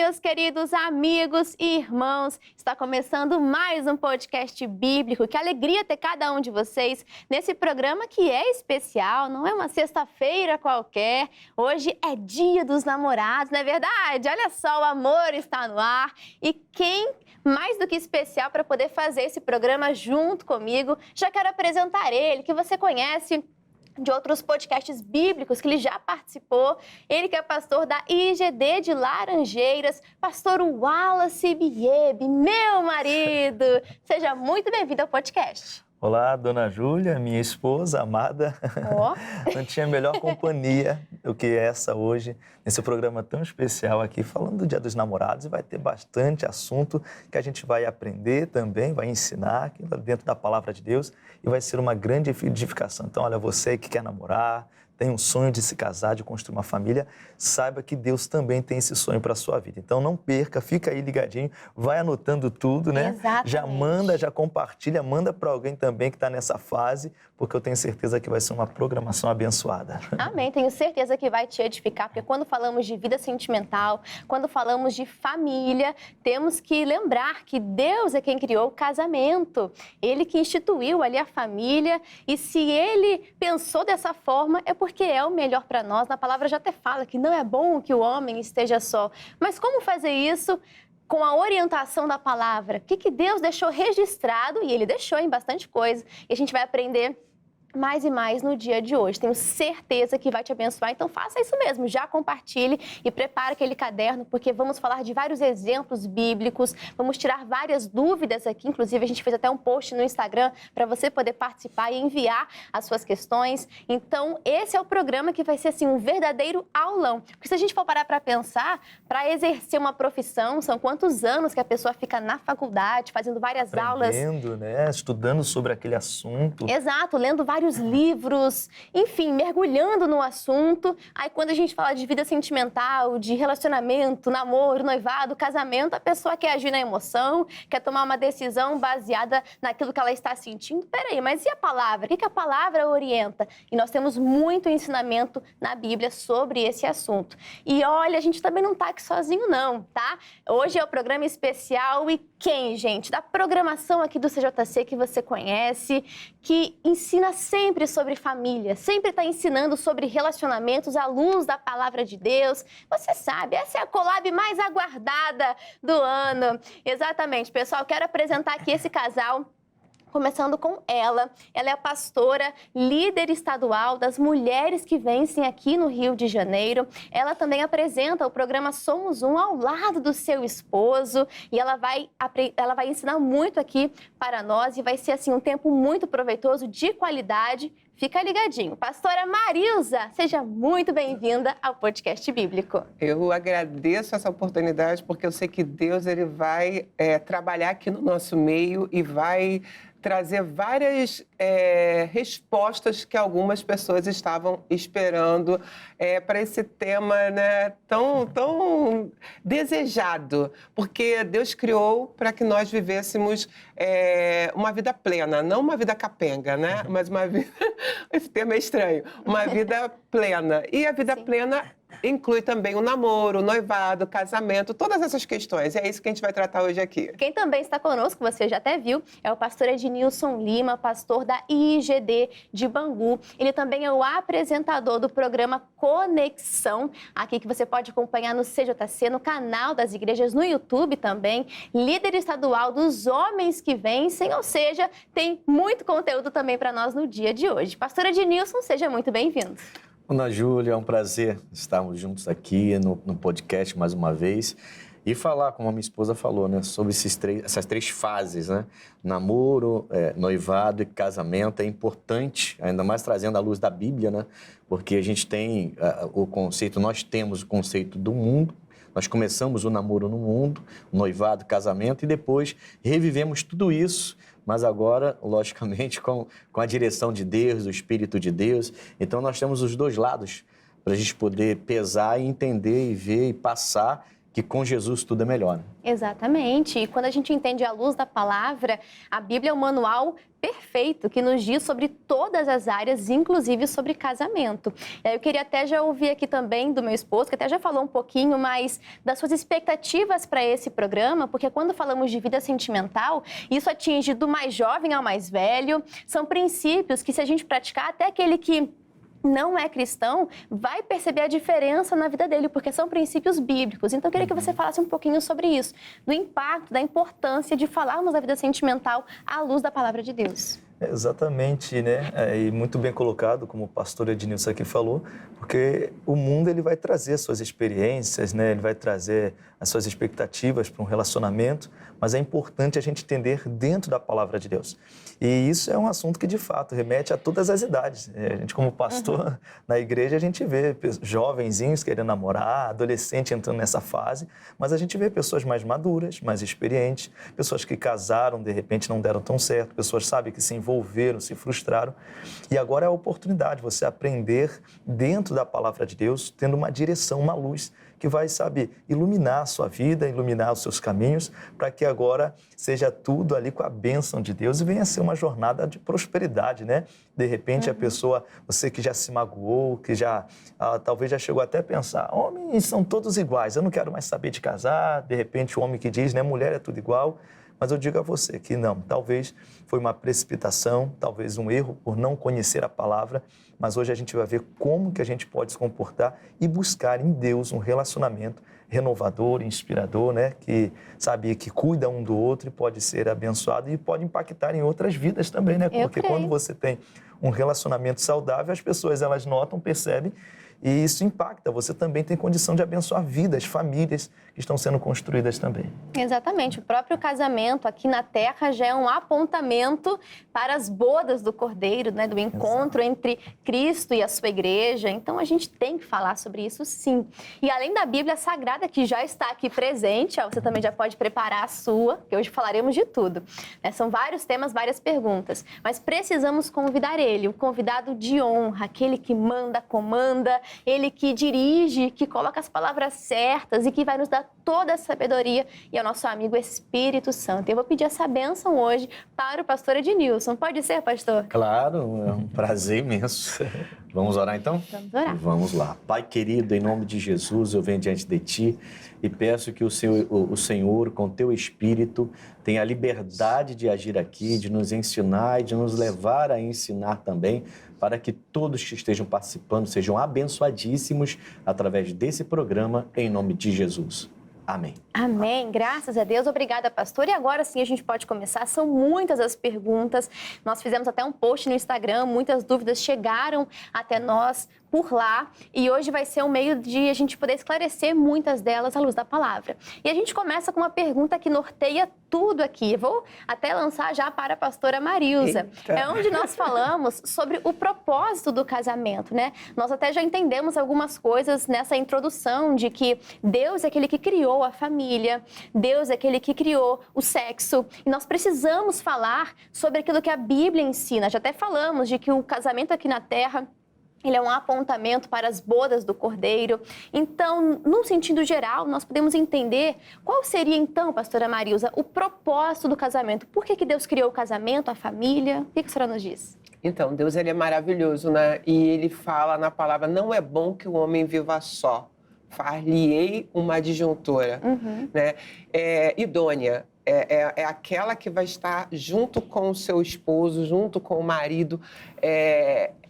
meus queridos amigos e irmãos. Está começando mais um podcast bíblico. Que alegria ter cada um de vocês nesse programa que é especial, não é uma sexta-feira qualquer. Hoje é Dia dos Namorados, não é verdade? Olha só, o amor está no ar. E quem mais do que especial para poder fazer esse programa junto comigo? Já quero apresentar ele, que você conhece de outros podcasts bíblicos que ele já participou. Ele que é pastor da IGD de Laranjeiras, pastor Wallace Biebe, meu marido. Seja muito bem-vindo ao podcast. Olá, dona Júlia, minha esposa amada. Oh. Não tinha melhor companhia do que essa hoje, nesse programa tão especial aqui, falando do Dia dos Namorados. E vai ter bastante assunto que a gente vai aprender também, vai ensinar aqui dentro da Palavra de Deus e vai ser uma grande edificação. Então, olha, você que quer namorar, tem um sonho de se casar, de construir uma família, saiba que Deus também tem esse sonho para a sua vida. Então não perca, fica aí ligadinho, vai anotando tudo, né? Exatamente. Já manda, já compartilha, manda para alguém também que está nessa fase, porque eu tenho certeza que vai ser uma programação abençoada. Amém, tenho certeza que vai te edificar, porque quando falamos de vida sentimental, quando falamos de família, temos que lembrar que Deus é quem criou o casamento, Ele que instituiu ali a família, e se Ele pensou dessa forma, é porque é o melhor para nós. Na palavra já até fala que não é bom que o homem esteja só. Mas como fazer isso com a orientação da palavra? O que Deus deixou registrado, e Ele deixou em bastante coisa, e a gente vai aprender mais e mais no dia de hoje. Tenho certeza que vai te abençoar, então faça isso mesmo, já compartilhe e prepare aquele caderno, porque vamos falar de vários exemplos bíblicos, vamos tirar várias dúvidas aqui, inclusive a gente fez até um post no Instagram para você poder participar e enviar as suas questões. Então esse é o programa que vai ser assim um verdadeiro aulão, porque se a gente for parar para pensar, para exercer uma profissão, são quantos anos que a pessoa fica na faculdade, fazendo várias aulas. Aprendendo, né? Estudando sobre aquele assunto. Exato, lendo vários livros, enfim, mergulhando no assunto. Aí quando a gente fala de vida sentimental, de relacionamento, namoro, noivado, casamento, a pessoa quer agir na emoção, quer tomar uma decisão baseada naquilo que ela está sentindo. Peraí, mas e a palavra? O que a palavra orienta? E nós temos muito ensinamento na Bíblia sobre esse assunto. E olha, a gente também não está aqui sozinho não, tá? Hoje é o programa especial e quem, gente? Da programação aqui do CJC que você conhece, que ensina sempre sobre família, sempre está ensinando sobre relacionamentos à luz da palavra de Deus. Você sabe, essa é a collab mais aguardada do ano. Exatamente, pessoal, quero apresentar aqui esse casal. Começando com ela. Ela é a pastora, líder estadual das Mulheres que Vencem aqui no Rio de Janeiro. Ela também apresenta o programa Somos Um ao lado do seu esposo. E ela vai ensinar muito aqui para nós e vai ser assim um tempo muito proveitoso, de qualidade. Fica ligadinho. Pastora Marilza, seja muito bem-vinda ao podcast bíblico. Eu agradeço essa oportunidade porque eu sei que Deus ele vai trabalhar aqui no nosso meio e vai trazer várias respostas que algumas pessoas estavam esperando para esse tema, né, tão desejado, porque Deus criou para que nós vivêssemos uma vida plena, não uma vida capenga, né, mas uma vida, esse termo é estranho, uma vida plena. E a vida plena inclui também o namoro, o noivado, o casamento, todas essas questões. E é isso que a gente vai tratar hoje aqui. Quem também está conosco, você já até viu, é o pastor Ednilson Lima, pastor da IGD de Bangu. Ele também é o apresentador do programa Conexão, aqui que você pode acompanhar no CJC, no canal das igrejas, no YouTube também. Líder estadual dos Homens que Vencem, ou seja, tem muito conteúdo também para nós no dia de hoje. Pastor Ednilson, seja muito bem-vindo. Ana Júlia, é um prazer estarmos juntos aqui no podcast mais uma vez e falar, como a minha esposa falou, né, sobre essas três fases, né? Namoro, noivado e casamento. É importante, ainda mais trazendo à luz da Bíblia, né? Porque a gente tem o conceito, nós temos o conceito do mundo. Nós começamos o namoro no mundo, o noivado, casamento, e depois revivemos tudo isso, mas agora, logicamente, com a direção de Deus, do Espírito de Deus. Então, nós temos os dois lados para a gente poder pesar e entender e ver e passar que com Jesus tudo é melhor. Né? Exatamente. E quando a gente entende à luz da palavra, a Bíblia é um manual perfeito que nos diz sobre todas as áreas, inclusive sobre casamento. Eu queria até já ouvir aqui também do meu esposo, que até já falou um pouquinho mais das suas expectativas para esse programa, porque quando falamos de vida sentimental, isso atinge do mais jovem ao mais velho. São princípios que, se a gente praticar, até aquele que não é cristão, vai perceber a diferença na vida dele, porque são princípios bíblicos. Então, eu queria que você falasse um pouquinho sobre isso, do impacto, da importância de falarmos da vida sentimental à luz da palavra de Deus. Exatamente, né? E muito bem colocado, como o pastor Ednilson aqui falou, porque o mundo ele vai trazer suas experiências, né? Ele vai trazer as suas expectativas para um relacionamento, mas é importante a gente entender dentro da palavra de Deus. E isso é um assunto que, de fato, remete a todas as idades. A gente, como pastor, na igreja, a gente vê jovenzinhos querendo namorar, adolescente entrando nessa fase, mas a gente vê pessoas mais maduras, mais experientes, pessoas que casaram, de repente não deram tão certo, pessoas, sabe, que se envolveram, se frustraram. E agora é a oportunidade de você aprender dentro da palavra de Deus, tendo uma direção, uma luz, que vai, sabe, iluminar a sua vida, iluminar os seus caminhos, para que agora seja tudo ali com a bênção de Deus e venha a ser uma jornada de prosperidade, né? De repente a pessoa, você que já se magoou, que já, talvez já chegou até a pensar, homens são todos iguais, eu não quero mais saber de casar, de repente o homem que diz, né, mulher é tudo igual. Mas eu digo a você que não, talvez foi uma precipitação, talvez um erro por não conhecer a palavra, mas hoje a gente vai ver como que a gente pode se comportar e buscar em Deus um relacionamento renovador, inspirador, né? Que, sabe, que cuida um do outro e pode ser abençoado e pode impactar em outras vidas também, né? Porque quando você tem um relacionamento saudável, as pessoas elas notam, percebem, e isso impacta. Você também tem condição de abençoar vidas, famílias que estão sendo construídas também. Exatamente. O próprio casamento aqui na Terra já é um apontamento para as bodas do Cordeiro, né? Do encontro entre Cristo e a sua igreja. Então, a gente tem que falar sobre isso, sim. E além da Bíblia Sagrada, que já está aqui presente, você também já pode preparar a sua, que hoje falaremos de tudo. São vários temas, várias perguntas. Mas precisamos convidar ele, o convidado de honra, aquele que manda, comanda, ele que dirige, que coloca as palavras certas e que vai nos dar toda a sabedoria, e é o nosso amigo Espírito Santo. Eu vou pedir essa bênção hoje para o pastor Ednilson. Pode ser, pastor? Claro, é um prazer imenso. Vamos orar então? Vamos orar. Vamos lá. Pai querido, em nome de Jesus, eu venho diante de Ti e peço que o Senhor, com Teu Espírito, tenha a liberdade de agir aqui, de nos ensinar e de nos levar a ensinar também, para que todos que estejam participando sejam abençoadíssimos através desse programa, em nome de Jesus. Amém. Amém. Graças a Deus. Obrigada, pastor. E agora sim a gente pode começar. São muitas as perguntas. Nós fizemos até um post no Instagram. Muitas dúvidas chegaram até nós por lá. E hoje vai ser um meio de a gente poder esclarecer muitas delas à luz da palavra. E a gente começa com uma pergunta que norteia tudo aqui. Eu vou até lançar já para a pastora Marilza. Eita. É onde nós falamos sobre o propósito do casamento, né? Nós até já entendemos algumas coisas nessa introdução de que Deus é aquele que criou a família, Deus é aquele que criou o sexo, e nós precisamos falar sobre aquilo que a Bíblia ensina. Já até falamos de que o casamento aqui na Terra, ele é um apontamento para as bodas do Cordeiro. Então, num sentido geral, nós podemos entender qual seria, então, pastora Marilza, o propósito do casamento. Por que Deus criou o casamento, a família? O que a senhora nos diz? Então, Deus ele é maravilhoso, né? E ele fala na palavra, não é bom que o homem viva só. Far-lhe-ei uma adjuntora, né? Idônea. É aquela que vai estar junto com o seu esposo, junto com o marido.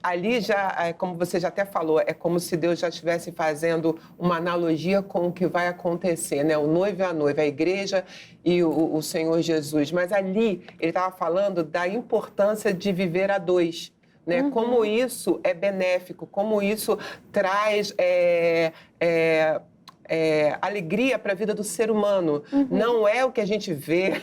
Ali já, como você já até falou, é como se Deus já estivesse fazendo uma analogia com o que vai acontecer, né? O noivo e a noiva, a igreja e o Senhor Jesus. Mas ali ele estava falando da importância de viver a dois. Né? Como isso é benéfico, como isso traz alegria para a vida do ser humano. Não é o que a gente vê,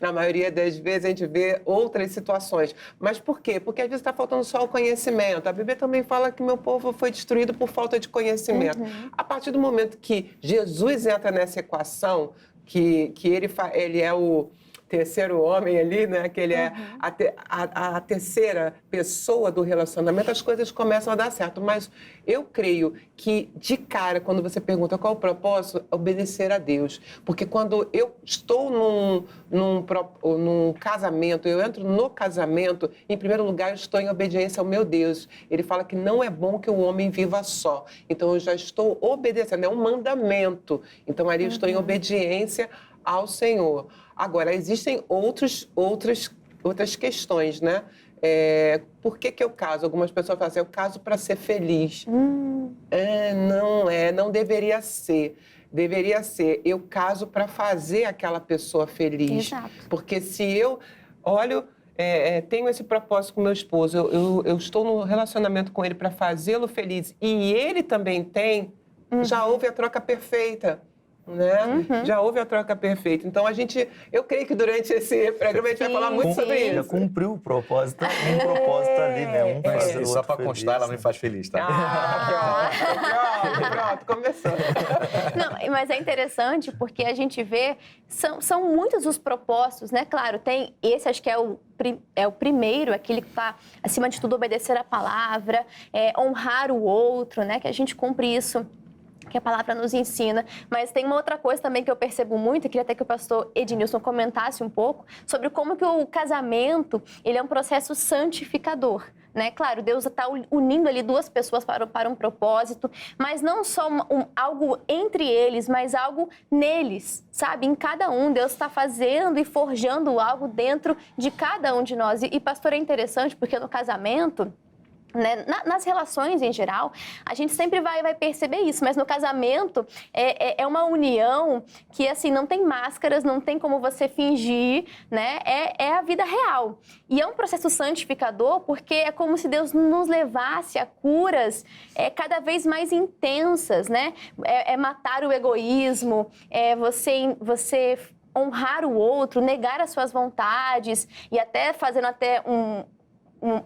na maioria das vezes a gente vê outras situações. Mas por quê? Porque às vezes está faltando só o conhecimento. A Bíblia também fala que meu povo foi destruído por falta de conhecimento. A partir do momento que Jesus entra nessa equação, que ele é o terceiro homem ali, né? Que ele é a terceira pessoa do relacionamento, as coisas começam a dar certo. Mas eu creio que, de cara, quando você pergunta qual é o propósito, obedecer a Deus. Porque quando eu estou num casamento, eu entro no casamento, em primeiro lugar, eu estou em obediência ao meu Deus. Ele fala que não é bom que o homem viva só. Então, eu já estou obedecendo, é um mandamento. Então, ali eu estou em obediência ao Senhor. Agora, existem outras questões, né? Por que eu caso? Algumas pessoas falam assim, eu caso para ser feliz. Não deveria ser. Deveria ser, eu caso para fazer aquela pessoa feliz. Exato. Porque se eu olho, tenho esse propósito com meu esposo, eu estou no relacionamento com ele para fazê-lo feliz e ele também tem, já houve a troca perfeita. Né? Já houve a troca perfeita. Então, eu creio que durante esse programa a gente vai falar muito sobre isso. Já cumpriu o propósito, um propósito ali, né? Mas só para constar, ela me faz feliz, tá? Pronto, começou. Não, mas é interessante porque a gente vê, são muitos os propósitos, né? Claro, tem esse, acho que é o primeiro, aquele que está, acima de tudo, obedecer a palavra, honrar o outro, né? Que a gente cumpre isso, que a palavra nos ensina. Mas tem uma outra coisa também que eu percebo muito, eu queria até que o pastor Ednilson comentasse um pouco, sobre como que o casamento, ele é um processo santificador. Né? Claro, Deus está unindo ali duas pessoas para um propósito, mas não só algo entre eles, mas algo neles, sabe? Em cada um, Deus está fazendo e forjando algo dentro de cada um de nós. E pastor, é interessante porque no casamento, né, nas relações em geral, a gente sempre vai perceber isso, mas no casamento é uma união que, assim, não tem máscaras, não tem como você fingir, né? É a vida real. E é um processo santificador porque é como se Deus nos levasse a curas cada vez mais intensas, né? É matar o egoísmo, você honrar o outro, negar as suas vontades e até fazendo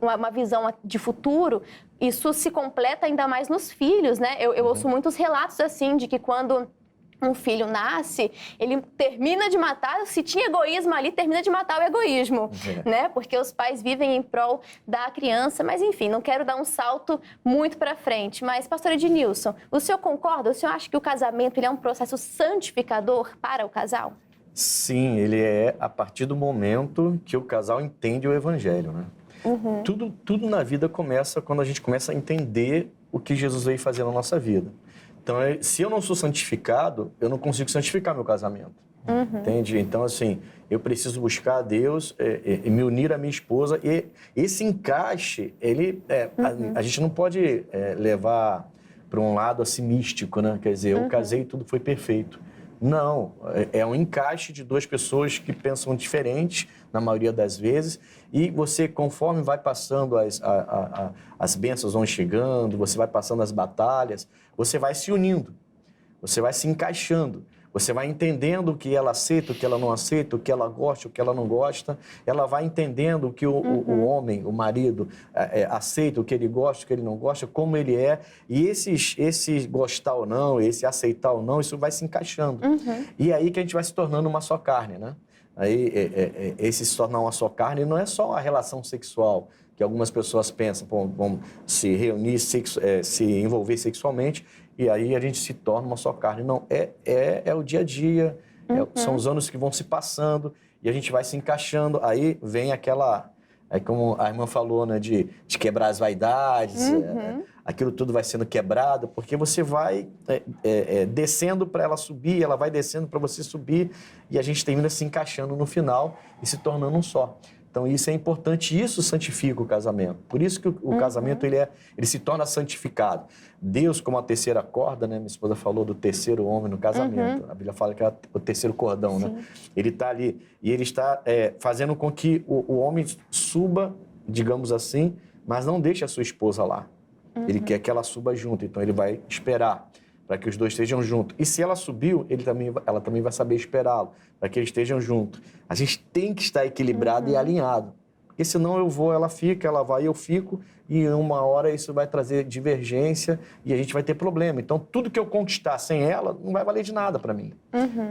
uma visão de futuro, isso se completa ainda mais nos filhos, né? Eu ouço muitos relatos assim, de que quando um filho nasce, ele termina de matar, se tinha egoísmo ali, termina de matar o egoísmo, né? Porque os pais vivem em prol da criança, mas enfim, não quero dar um salto muito para frente. Mas, pastor Ednilson, o senhor concorda? O senhor acha que o casamento ele é um processo santificador para o casal? Sim, ele é a partir do momento que o casal entende o evangelho, né? Tudo na vida começa quando a gente começa a entender o que Jesus veio fazer na nossa vida. Então, se eu não sou santificado, eu não consigo santificar meu casamento. Entende? Então, assim, eu preciso buscar a Deus e me unir à minha esposa. E esse encaixe, a gente não pode levar para um lado assim místico, né? Quer dizer, eu casei e tudo foi perfeito. Não, é um encaixe de duas pessoas que pensam diferente, na maioria das vezes, e você, conforme vai passando as bênçãos vão chegando, você vai passando as batalhas, você vai se unindo, você vai se encaixando, você vai entendendo o que ela aceita, o que ela não aceita, o que ela gosta, o que ela não gosta, ela vai entendendo o que o homem, o marido, aceita, o que ele gosta, o que ele não gosta, como ele é, e esse gostar ou não, esse aceitar ou não, isso vai se encaixando. E aí que a gente vai se tornando uma só carne, né? Aí, esse se tornar uma só carne não é só a relação sexual, que algumas pessoas pensam, vamos se reunir, se envolver sexualmente, e aí a gente se torna uma só carne. Não, é o dia a dia, são os anos que vão se passando, e a gente vai se encaixando, aí vem aquela... como a irmã falou, né, de quebrar as vaidades, aquilo tudo vai sendo quebrado, porque você vai descendo para ela subir, ela vai descendo para você subir, e a gente termina se encaixando no final e se tornando um só. Então, isso é importante, isso santifica o casamento. Por isso que o casamento ele se torna santificado. Deus, como a terceira corda, né? Minha esposa falou do terceiro homem no casamento. A Bíblia fala que é o terceiro cordão, né? Ele está ali e ele está fazendo com que o homem suba, digamos assim, mas não deixe a sua esposa lá. Ele quer que ela suba junto, então ele vai esperar para que os dois estejam juntos. E se ela subiu, ela também vai saber esperá-lo, para que eles estejam juntos. A gente tem que estar equilibrado e alinhado. porque senão eu vou, ela fica, ela vai, eu fico, e uma hora isso vai trazer divergência e a gente vai ter problema. Então, tudo que eu conquistar sem ela não vai valer de nada para mim.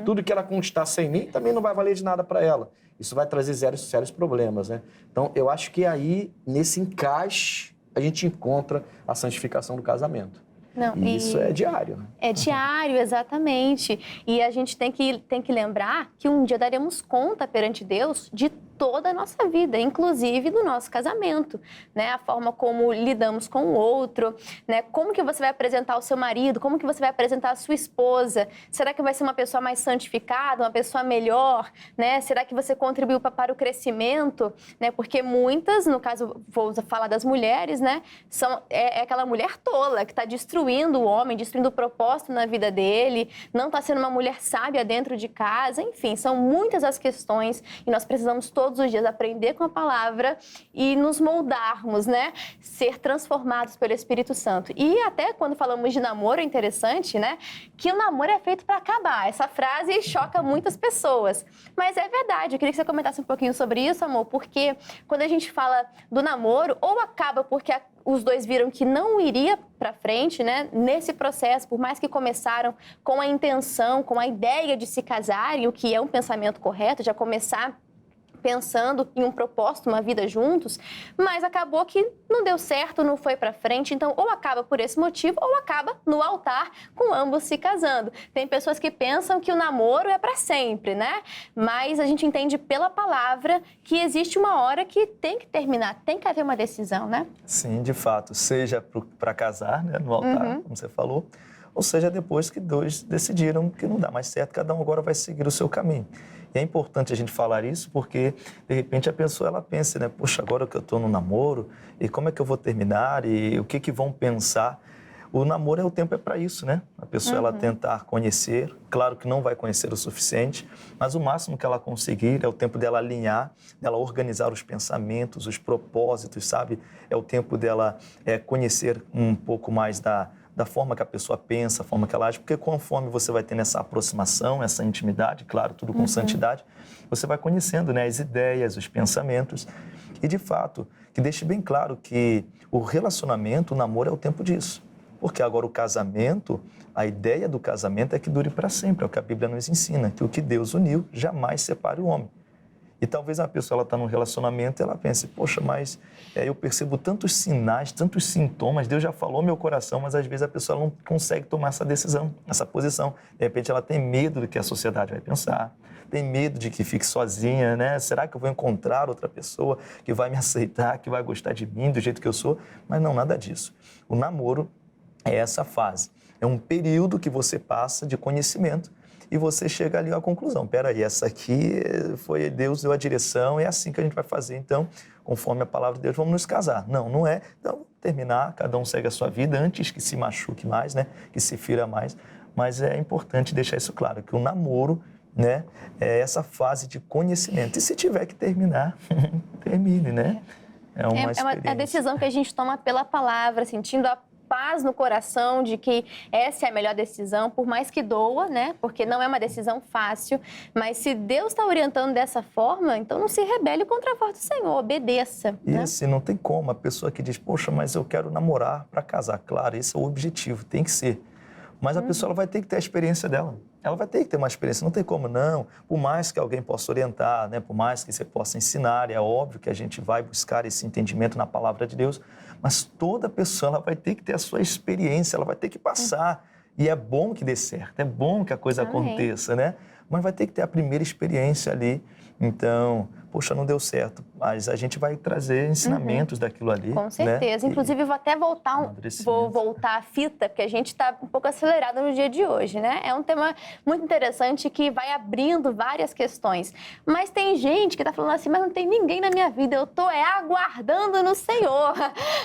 Tudo que ela conquistar sem mim também não vai valer de nada para ela. Isso vai trazer sérios problemas, né? Então, eu acho que aí, nesse encaixe, a gente encontra a santificação do casamento. Não, e isso é diário, né? É diário, exatamente. E a gente tem que lembrar que um dia daremos conta perante Deus de toda a nossa vida, inclusive do nosso casamento, né? A forma como lidamos com o outro, né? Como que você vai apresentar o seu marido, como que você vai apresentar a sua esposa? Será que vai ser uma pessoa mais santificada, uma pessoa melhor, né? Será que você contribuiu para o crescimento, né? Porque muitas, no caso, vou falar das mulheres, né? É aquela mulher tola que está destruindo o homem, destruindo o propósito na vida dele, não está sendo uma mulher sábia dentro de casa, enfim, são muitas as questões e nós precisamos todos os dias aprender com a palavra e nos moldarmos, né? Ser transformados pelo Espírito Santo. E até quando falamos de namoro, é interessante, né? Que o namoro é feito para acabar. Essa frase choca muitas pessoas. Mas é verdade. Eu queria que você comentasse um pouquinho sobre isso, amor, porque quando a gente fala do namoro, ou acaba porque os dois viram que não iria para frente, né? Nesse processo, por mais que começaram com a intenção, com a ideia de se casarem, o que é um pensamento correto, já começar pensando em um propósito, uma vida juntos, mas acabou que não deu certo, não foi para frente, então ou acaba por esse motivo ou acaba no altar com ambos se casando. Tem pessoas que pensam que o namoro é para sempre, né? Mas a gente entende pela palavra que existe uma hora que tem que terminar, tem que haver uma decisão, né? Sim, de fato, seja para casar, né, no altar, como você falou, ou seja, depois que dois decidiram que não dá mais certo, cada um agora vai seguir o seu caminho. E é importante a gente falar isso porque, de repente, a pessoa ela pensa, né? Poxa, agora que eu estou no namoro, e como é que eu vou terminar? E o que vão pensar? O namoro, o tempo é para isso, né? A pessoa, ela tentar conhecer, claro que não vai conhecer o suficiente, mas o máximo que ela conseguir é o tempo dela alinhar, dela organizar os pensamentos, os propósitos, sabe? É o tempo dela conhecer um pouco mais da forma que a pessoa pensa, a forma que ela age, porque conforme você vai tendo essa aproximação, essa intimidade, claro, tudo com santidade, você vai conhecendo, né, as ideias, os pensamentos. E, de fato, que deixe bem claro que o relacionamento, o namoro é o tempo disso. Porque agora o casamento, a ideia do casamento é que dure para sempre, é o que a Bíblia nos ensina, que o que Deus uniu jamais separe o homem. E talvez a pessoa está num relacionamento e ela pense, poxa, mas eu percebo tantos sinais, tantos sintomas, Deus já falou meu coração, mas às vezes a pessoa não consegue tomar essa decisão, essa posição. De repente ela tem medo do que a sociedade vai pensar, tem medo de que fique sozinha, né? Será que eu vou encontrar outra pessoa que vai me aceitar, que vai gostar de mim do jeito que eu sou? Mas não, nada disso. O namoro é essa fase, é um período que você passa de conhecimento, e você chega ali à conclusão, peraí, essa aqui foi Deus deu a direção, é assim que a gente vai fazer, então, conforme a palavra de Deus, vamos nos casar. Não, não é. Então, vamos terminar, cada um segue a sua vida antes que se machuque mais, né? Que se fira mais. Mas é importante deixar isso claro, que o namoro, né, é essa fase de conhecimento. E se tiver que terminar, termine, né? É uma experiência. É a decisão que a gente toma pela palavra, sentindo a paz no coração de que essa é a melhor decisão, por mais que doa, né? Porque não é uma decisão fácil, mas se Deus está orientando dessa forma, então não se rebele contra a voz do Senhor, obedeça. E né? assim, não tem como, a pessoa que diz, poxa, mas eu quero namorar para casar. Claro, esse é o objetivo, tem que ser. Mas a pessoa ela vai ter que ter a experiência dela. Ela vai ter que ter uma experiência, não tem como não. Por mais que alguém possa orientar, né? Por mais que você possa ensinar, é óbvio que a gente vai buscar esse entendimento na palavra de Deus, mas toda pessoa ela vai ter que ter a sua experiência, ela vai ter que passar. E é bom que dê certo, é bom que a coisa aconteça, né? Mas vai ter que ter a primeira experiência ali. Então, poxa, não deu certo, mas a gente vai trazer ensinamentos daquilo ali. Com certeza. Né? Inclusive, vou até voltar a fita, porque a gente está um pouco acelerado no dia de hoje, né? É um tema muito interessante que vai abrindo várias questões. Mas tem gente que está falando assim, mas não tem ninguém na minha vida, eu estou aguardando no Senhor,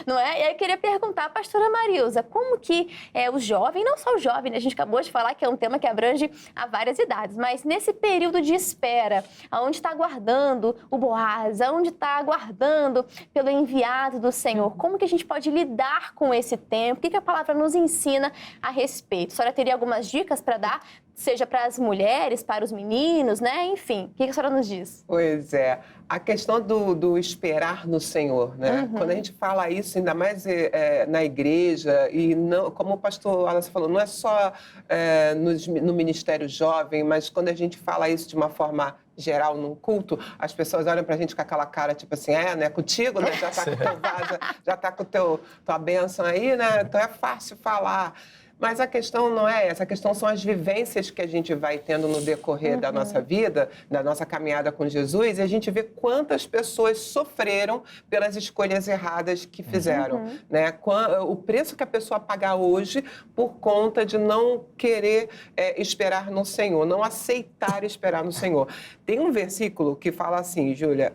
não é? E aí eu queria perguntar à pastora Marilza, como que o jovem, não só o jovem, né? A gente acabou de falar que é um tema que abrange a várias idades, mas nesse período de espera, onde está aguardando o Boaz, onde está aguardando pelo enviado do Senhor, como que a gente pode lidar com esse tempo? O que a palavra nos ensina a respeito? A senhora teria algumas dicas para dar? seja para as mulheres, para os meninos, né? Enfim, o que a senhora nos diz? Pois é, a questão do esperar no Senhor, né? Quando a gente fala isso, ainda mais na igreja, e não, como o pastor Wallace falou, não é só no ministério jovem, mas quando a gente fala isso de uma forma geral num culto, as pessoas olham pra gente com aquela cara, tipo assim, né? Contigo, né? Já tá com teu vaso, já tá com tua bênção aí, né? Então é fácil falar. Mas a questão não é essa, a questão são as vivências que a gente vai tendo no decorrer da nossa vida, da nossa caminhada com Jesus, e a gente vê quantas pessoas sofreram pelas escolhas erradas que fizeram, né? O preço que a pessoa paga hoje por conta de não querer esperar no Senhor, não aceitar esperar no Senhor. Tem um versículo que fala assim, Júlia,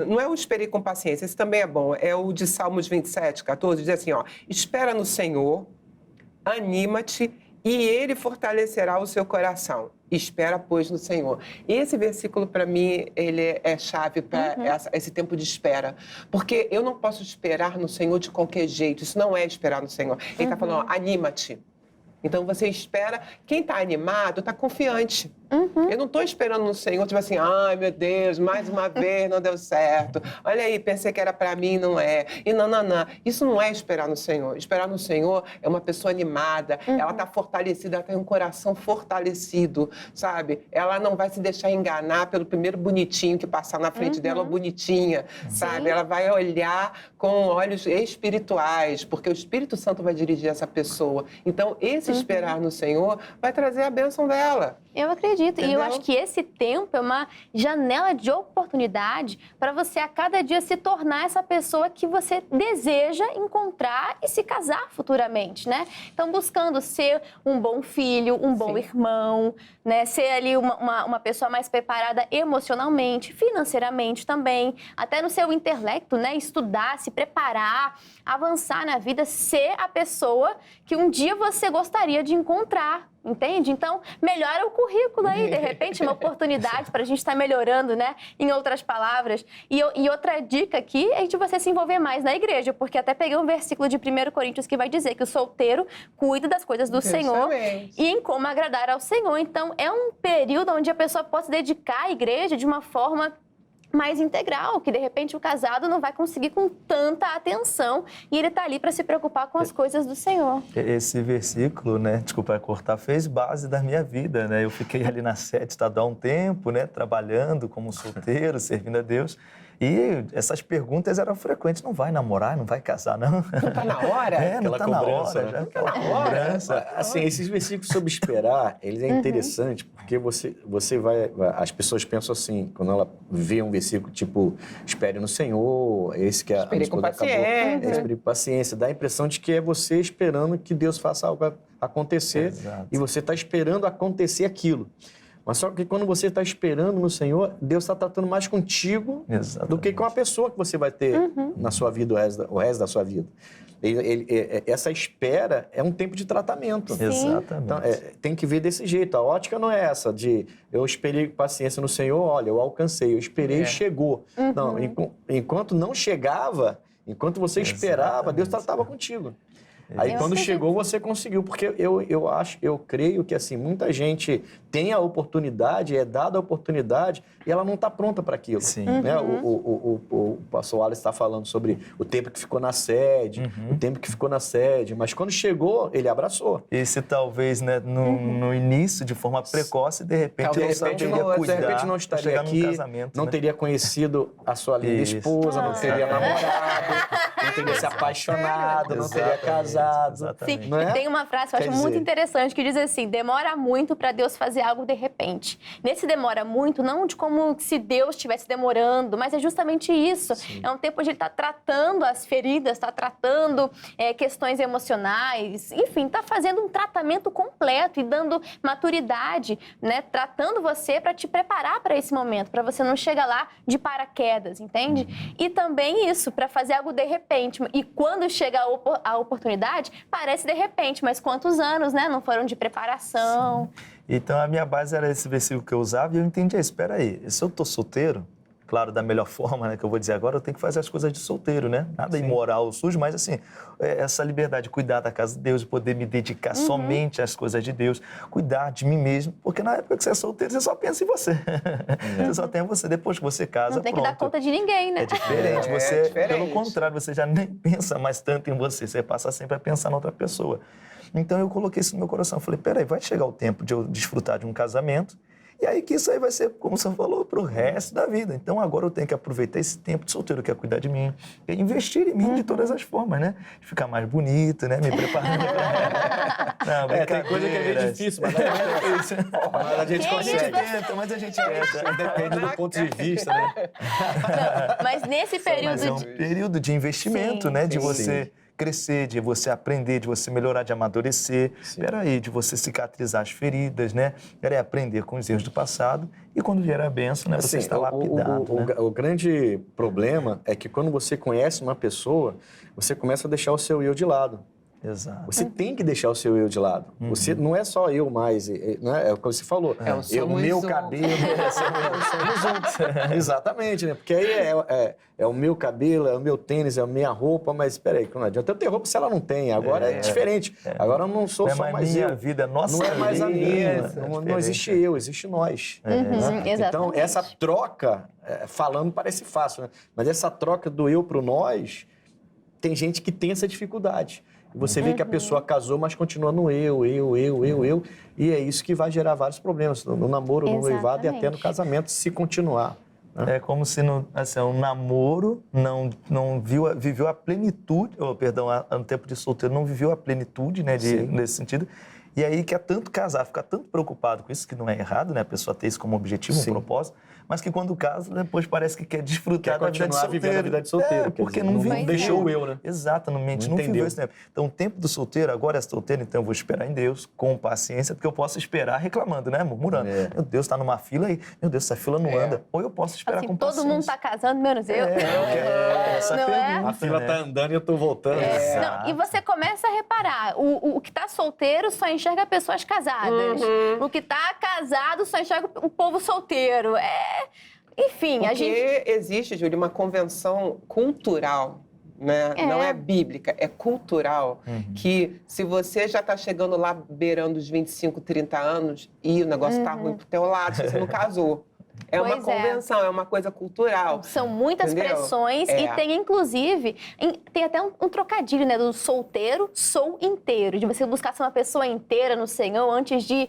não é o esperei com paciência, esse também é bom, é o de Salmos 27, 14, diz assim, espera no Senhor, anima-te e Ele fortalecerá o seu coração. Espera, pois, no Senhor. Esse versículo, para mim, ele é chave para esse tempo de espera. Porque eu não posso esperar no Senhor de qualquer jeito, isso não é esperar no Senhor. Ele está falando, anima-te. Então, você espera, quem está animado está confiante. Eu não estou esperando no Senhor, tipo assim, ai meu Deus, mais uma vez não deu certo. Olha aí, pensei que era para mim, não é. E não. Isso não é esperar no Senhor. Esperar no Senhor é uma pessoa animada, ela está fortalecida, ela tem um coração fortalecido, sabe? Ela não vai se deixar enganar pelo primeiro bonitinho que passar na frente dela, ou bonitinha, sabe? Ela vai olhar com olhos espirituais, porque o Espírito Santo vai dirigir essa pessoa. Então, esse esperar no Senhor vai trazer a bênção dela. Eu acredito. Entendeu? E eu acho que esse tempo é uma janela de oportunidade para você a cada dia se tornar essa pessoa que você deseja encontrar e se casar futuramente, né? Então, buscando ser um bom filho, um bom irmão, né? Ser ali uma pessoa mais preparada emocionalmente, financeiramente também, até no seu intelecto, né? Estudar, se preparar, avançar na vida, ser a pessoa que um dia você gostaria de encontrar. Entende? Então, melhora o currículo aí, de repente, uma oportunidade para a gente estar melhorando, né? Em outras palavras. E outra dica aqui é de você se envolver mais na igreja, porque até peguei um versículo de 1 Coríntios que vai dizer que o solteiro cuida das coisas do Senhor e em como agradar ao Senhor. Então, é um período onde a pessoa pode se dedicar à igreja de uma forma mais integral, que de repente o casado não vai conseguir com tanta atenção e ele está ali para se preocupar com as coisas do Senhor. Esse versículo, né, desculpa cortar, fez base da minha vida, né? Eu fiquei ali na sede estadual um tempo, né, trabalhando como solteiro, servindo a Deus. E essas perguntas eram frequentes. Não vai namorar, não vai casar, não. Não está na hora? Não está na hora. Né? Já aquela cobrança. Assim, esses versículos sobre esperar, eles é interessante porque você vai... As pessoas pensam assim, quando ela vê um versículo tipo, espere no Senhor, esse que a Espere com paciência. Espere com paciência. Dá a impressão de que é você esperando que Deus faça algo acontecer. Exato. E você está esperando acontecer aquilo. Mas só que quando você está esperando no Senhor, Deus está tratando mais contigo do que com a pessoa que você vai ter na sua vida, o resto da sua vida. Essa espera é um tempo de tratamento. Sim. Exatamente. Então, tem que ver desse jeito. A ótica não é essa de eu esperei com paciência no Senhor, olha, eu alcancei, eu esperei e chegou. Não, enquanto não chegava, enquanto você esperava, Deus tratava contigo. Aí quando chegou, você conseguiu, porque eu creio que assim, muita gente tem a oportunidade, é dada a oportunidade e ela não está pronta para aquilo. Sim. Né? O pastor Wallace está falando sobre o tempo que ficou na sede, mas quando chegou, ele abraçou. E se talvez, né, no início, de forma precoce, de repente não saberia cuidar, de repente não estaria aqui, não teria conhecido a sua linda esposa, não teria namorado, não teria se apaixonado, não teria casado. Sim, Não é? E tem uma frase que eu acho muito interessante que diz assim, demora muito para Deus fazer algo de repente. Nesse demora muito, não de como se Deus estivesse demorando, mas é justamente isso. Sim. É um tempo onde Ele está tratando as feridas, está tratando questões emocionais, enfim, está fazendo um tratamento completo e dando maturidade, né? Tratando você para te preparar para esse momento, para você não chegar lá de paraquedas, entende? E também isso, para fazer algo de repente. E quando chega a oportunidade, parece de repente, mas quantos anos, né? Não foram de preparação. Sim. Então, a minha base era esse versículo que eu usava e eu entendi, espera aí, se eu estou solteiro, claro, da melhor forma, né, que eu vou dizer agora, eu tenho que fazer as coisas de solteiro, né? Nada Sim. imoral ou sujo, mas assim, essa liberdade de cuidar da casa de Deus, de poder me dedicar somente às coisas de Deus, cuidar de mim mesmo, porque na época que você é solteiro, você só pensa em você. Você só tem você, depois que você casa, Não tem que pronto. dar conta de ninguém, né? É diferente, você, diferente. pelo contrário, você já nem pensa mais tanto em você passa sempre a pensar na outra pessoa. Então eu coloquei isso no meu coração, eu falei, peraí, vai chegar o tempo de eu desfrutar de um casamento, e aí que isso aí vai ser, como você falou, pro resto da vida. Então agora eu tenho que aproveitar esse tempo de solteiro, que é cuidar de mim, e investir em mim de todas as formas, né? Ficar mais bonito, né? Me preparando. Não, Tem coisa que é meio difícil, mas a gente Que consegue. isso? Mas a gente tenta. Depende do ponto de vista, né? Não, mas nesse período Mas é um de... período de investimento, Sim, né? De sim. você crescer, de você aprender, de você melhorar, de amadurecer. Peraí, de você cicatrizar as feridas, né? Peraí, aprender com os erros do passado. E quando vier a bênção, né? Você Assim, está lapidado, né? o grande problema é que quando você conhece uma pessoa, você começa a deixar o seu eu de lado. Exato. Você tem que deixar o seu eu de lado. Você não é só eu mais, né? É o que você falou. o O meu somos um. cabelo, somos um. Exatamente, né? Porque aí é o meu cabelo, é o meu tênis, é a minha roupa, mas espera aí, não adianta eu ter roupa se ela não tem. Agora é diferente. Agora eu não sou Não é só mais mais minha eu. vida, é nossa Não é mais a vida. minha. É Não diferente. existe eu, existe nós. exatamente. Então, essa troca, falando parece fácil, né? Mas essa troca do eu pro nós, tem gente que tem essa dificuldade. E você vê que a pessoa casou, mas continua no eu. E é isso que vai gerar vários problemas no namoro, no noivado e até no casamento, se continuar. Né? É como se um namoro não viveu a plenitude, no tempo de solteiro não viveu a plenitude, né, nesse sentido. E aí quer tanto casar, ficar tanto preocupado com isso, que não é errado, né, a pessoa ter isso como objetivo, um propósito, mas que quando casa, depois parece que quer desfrutar da vida de solteiro. Vivendo a vida de solteiro. Porque dizer, não viveu. deixou o eu, né? Exatamente, não viveu esse tempo. Então, o tempo do solteiro, agora é solteiro, então eu vou esperar em Deus, com paciência, porque eu posso esperar reclamando, né, murmurando. Meu Deus, está numa fila aí, meu Deus, essa fila não anda. Ou eu posso esperar Assim, com todo paciência. mundo está casando, menos eu. Essa Não é? pergunta, A fila né? tá andando e eu tô voltando. Não, e você começa a reparar, o que está solteiro só enxerga pessoas casadas. O que está casado só enxerga o povo solteiro. Enfim, Porque existe, Júlia, uma convenção cultural, né? Não é bíblica, é cultural, que se você já está chegando lá beirando os 25, 30 anos e o negócio está ruim pro teu lado, se você não casou. É uma convenção, é uma coisa cultural. São muitas pressões e tem, inclusive, tem até um trocadilho, né? Do solteiro, sou inteiro. De você buscar ser uma pessoa inteira no Senhor antes de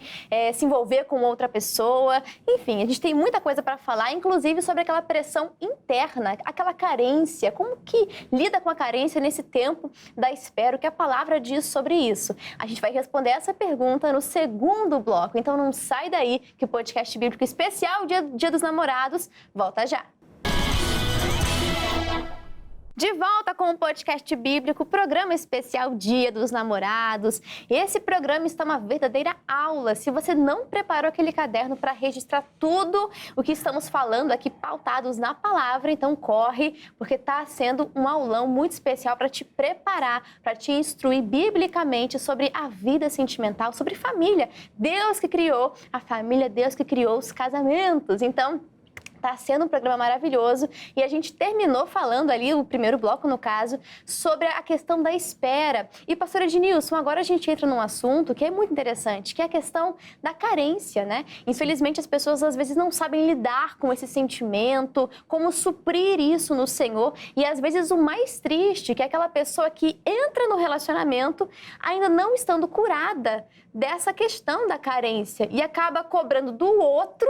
se envolver com outra pessoa. Enfim, a gente tem muita coisa para falar, inclusive sobre aquela pressão interna, aquela carência. Como que lida com a carência nesse tempo da espera? O que a palavra diz sobre isso? A gente vai responder essa pergunta no segundo bloco. Então não sai daí que o podcast bíblico especial Dia dos Namorados volta já. De volta com o podcast bíblico, programa especial Dia dos Namorados. Esse programa está uma verdadeira aula. Se você não preparou aquele caderno para registrar tudo o que estamos falando aqui, pautados na palavra, então corre, porque está sendo um aulão muito especial para te preparar, para te instruir biblicamente sobre a vida sentimental, sobre família. Deus que criou a família, Deus que criou os casamentos. Então, está sendo um programa maravilhoso e a gente terminou falando ali, o primeiro bloco no caso, sobre a questão da espera. E, pastor Ednilson, agora a gente entra num assunto que é muito interessante, que é a questão da carência, né? Infelizmente, as pessoas às vezes não sabem lidar com esse sentimento, como suprir isso no Senhor. E às vezes o mais triste, que é aquela pessoa que entra no relacionamento ainda não estando curada dessa questão da carência e acaba cobrando do outro,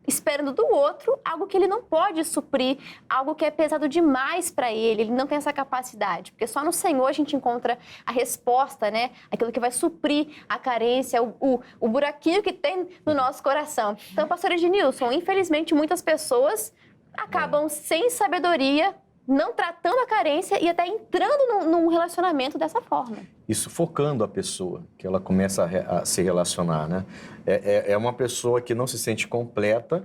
esperando do outro algo que ele não pode suprir, algo que é pesado demais para ele não tem essa capacidade, porque só no Senhor a gente encontra a resposta, né? Aquilo que vai suprir a carência, o buraquinho que tem no nosso coração. Então, pastor Ednilson, infelizmente muitas pessoas acabam sem sabedoria, não tratando a carência e até entrando num relacionamento dessa forma. Isso focando a pessoa, que ela começa a se relacionar, né? É uma pessoa que não se sente completa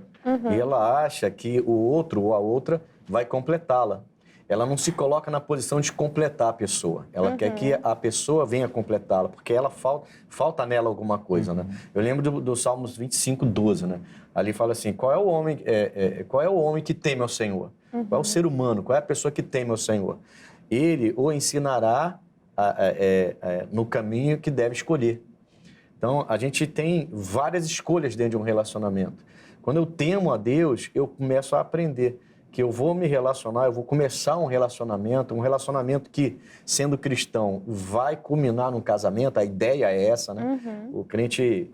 e ela acha que o outro ou a outra vai completá-la. ela não se coloca na posição de completar a pessoa. Ela quer que a pessoa venha completá-la, porque ela falta nela alguma coisa, né? Eu lembro do Salmos 25:12, né? Ali fala assim, qual é o homem que teme ao Senhor? Qual é o ser humano? Qual é a pessoa que teme ao Senhor? Ele o ensinará no caminho que deve escolher. Então, a gente tem várias escolhas dentro de um relacionamento. Quando eu temo a Deus, eu começo a aprender que eu vou me relacionar, eu vou começar um relacionamento que, sendo cristão, vai culminar num casamento, a ideia é essa, né? O crente,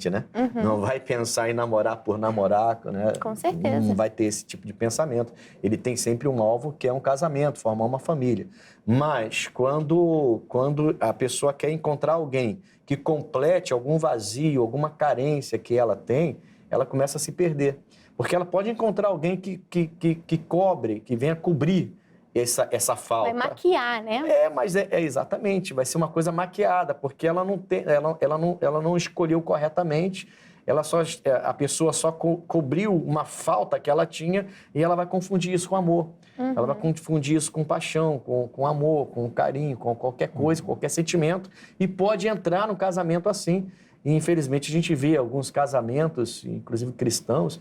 né? Não vai pensar em namorar por namorar, né? Com certeza. Não vai ter esse tipo de pensamento. Ele tem sempre um alvo que é um casamento, formar uma família. Mas quando a pessoa quer encontrar alguém que complete algum vazio, alguma carência que ela tem, ela começa a se perder. Porque ela pode encontrar alguém que cobre, que venha cobrir essa falta. Vai maquiar, né? Mas exatamente, vai ser uma coisa maquiada, porque ela não escolheu corretamente, a pessoa só cobriu uma falta que ela tinha e ela vai confundir isso com amor. Ela vai confundir isso com paixão, com amor, com carinho, com qualquer coisa, qualquer sentimento, e pode entrar no casamento assim. E, infelizmente, a gente vê alguns casamentos, inclusive cristãos,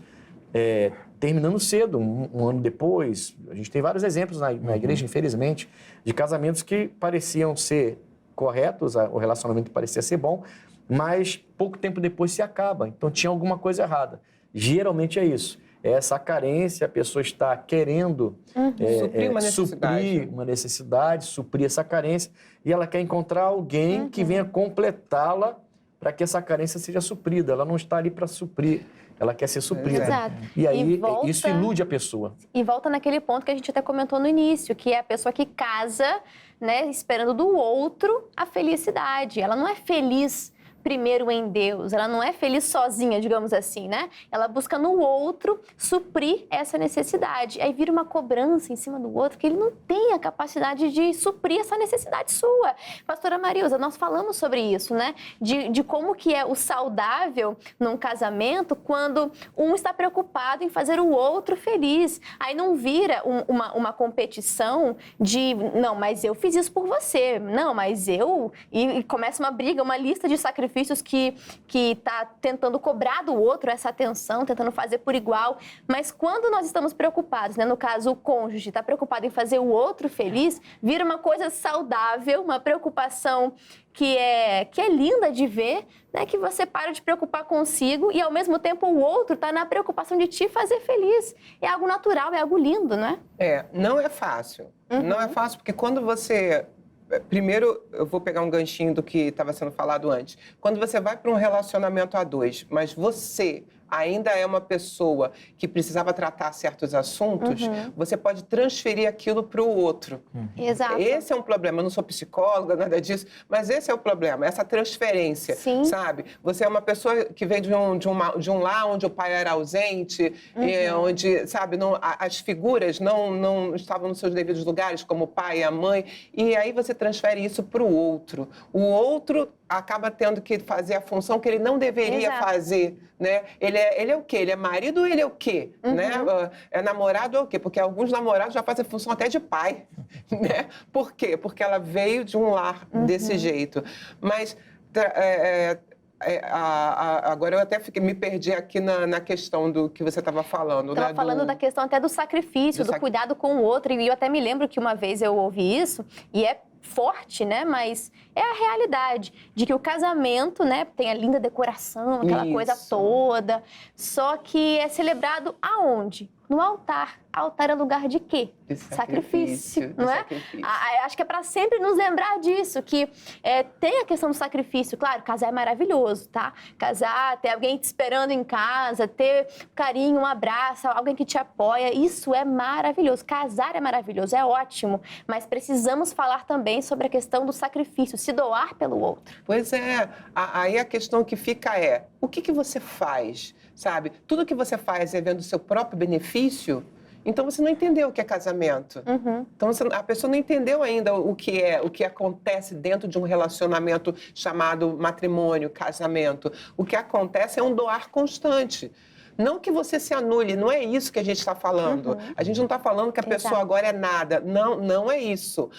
terminando cedo, um ano depois. A gente tem vários exemplos na igreja, infelizmente, de casamentos que pareciam ser corretos, o relacionamento parecia ser bom, mas pouco tempo depois se acaba. Então, tinha alguma coisa errada. Geralmente é isso. É essa carência, a pessoa está querendo suprir uma necessidade, suprir essa carência, e ela quer encontrar alguém que venha completá-la para que essa carência seja suprida. Ela não está ali para suprir, ela quer ser suprida. Exato. E aí isso ilude a pessoa. E volta naquele ponto que a gente até comentou no início, que é a pessoa que casa, né, esperando do outro a felicidade. Ela não é feliz primeiro em Deus, ela não é feliz sozinha, digamos assim, né? Ela busca no outro suprir essa necessidade. Aí vira uma cobrança em cima do outro, que ele não tem a capacidade de suprir essa necessidade sua. Pastora Marilza, nós falamos sobre isso, né? De como que é o saudável num casamento quando um está preocupado em fazer o outro feliz. Aí não vira uma competição de, não, mas eu fiz isso por você, não, mas eu... E começa uma briga, uma lista de sacrifícios que está tentando cobrar do outro essa atenção, tentando fazer por igual. Mas quando nós estamos preocupados, né, no caso o cônjuge está preocupado em fazer o outro feliz, vira uma coisa saudável, uma preocupação que é linda de ver, né, que você para de preocupar consigo e ao mesmo tempo o outro está na preocupação de te fazer feliz. É algo natural, é algo lindo, não é? Não é fácil. Não é fácil porque quando você... Primeiro, eu vou pegar um ganchinho do que estava sendo falado antes. Quando você vai para um relacionamento a dois, mas você ainda é uma pessoa que precisava tratar certos assuntos, você pode transferir aquilo para o outro. Exato. Esse é um problema. Eu não sou psicóloga, nada disso, mas esse é o problema, essa transferência, sabe? Você é uma pessoa que vem de um lar onde o pai era ausente, onde, sabe, as figuras não estavam nos seus devidos lugares, como o pai e a mãe, e aí você transfere isso para o outro. O outro acaba tendo que fazer a função que ele não deveria fazer, né? Ele é o quê? Ele é marido ou ele é o quê? Né? É namorado ou o quê? Porque alguns namorados já fazem função até de pai, né? Por quê? Porque ela veio de um lar desse jeito. Mas... agora eu até me perdi aqui na questão do que você estava falando. Estava falando da questão até do sacrifício, do cuidado com o outro. E eu até me lembro que uma vez eu ouvi isso, e é forte, né? Mas é a realidade de que o casamento, né, tem a linda decoração, aquela coisa toda, só que é celebrado aonde? No altar. Altar é lugar de quê? De sacrifício, não é? Acho que é para sempre nos lembrar disso, que tem a questão do sacrifício. Claro, casar é maravilhoso, tá? Casar, ter alguém te esperando em casa, ter carinho, um abraço, alguém que te apoia, isso é maravilhoso. Casar é maravilhoso, é ótimo, mas precisamos falar também sobre a questão do sacrifício, se doar pelo outro. Pois é. Aí a questão que fica é, o que você faz, sabe? Tudo que você faz é vendo o seu próprio benefício, então você não entendeu o que é casamento. Então a pessoa não entendeu ainda o que acontece dentro de um relacionamento chamado matrimônio, casamento. O que acontece é um doar constante. Não que você se anule, não é isso que a gente está falando. A gente não está falando que a pessoa agora é nada. Não, não é isso.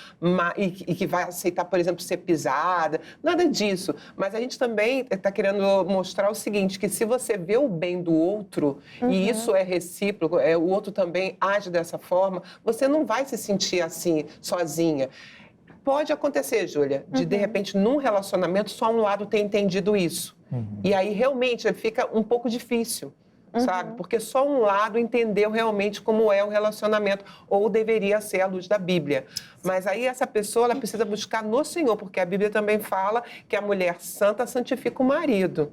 E que vai aceitar, por exemplo, ser pisada, nada disso. Mas a gente também está querendo mostrar o seguinte, que se você vê o bem do outro, e isso é recíproco, o outro também age dessa forma, você não vai se sentir assim, sozinha. Pode acontecer, Júlia, de repente, num relacionamento, só um lado ter entendido isso. E aí, realmente, fica um pouco difícil, sabe? Porque só um lado entendeu realmente como é o relacionamento, ou deveria ser à luz da Bíblia. Mas aí, essa pessoa, ela precisa buscar no Senhor, porque a Bíblia também fala que a mulher santa santifica o marido.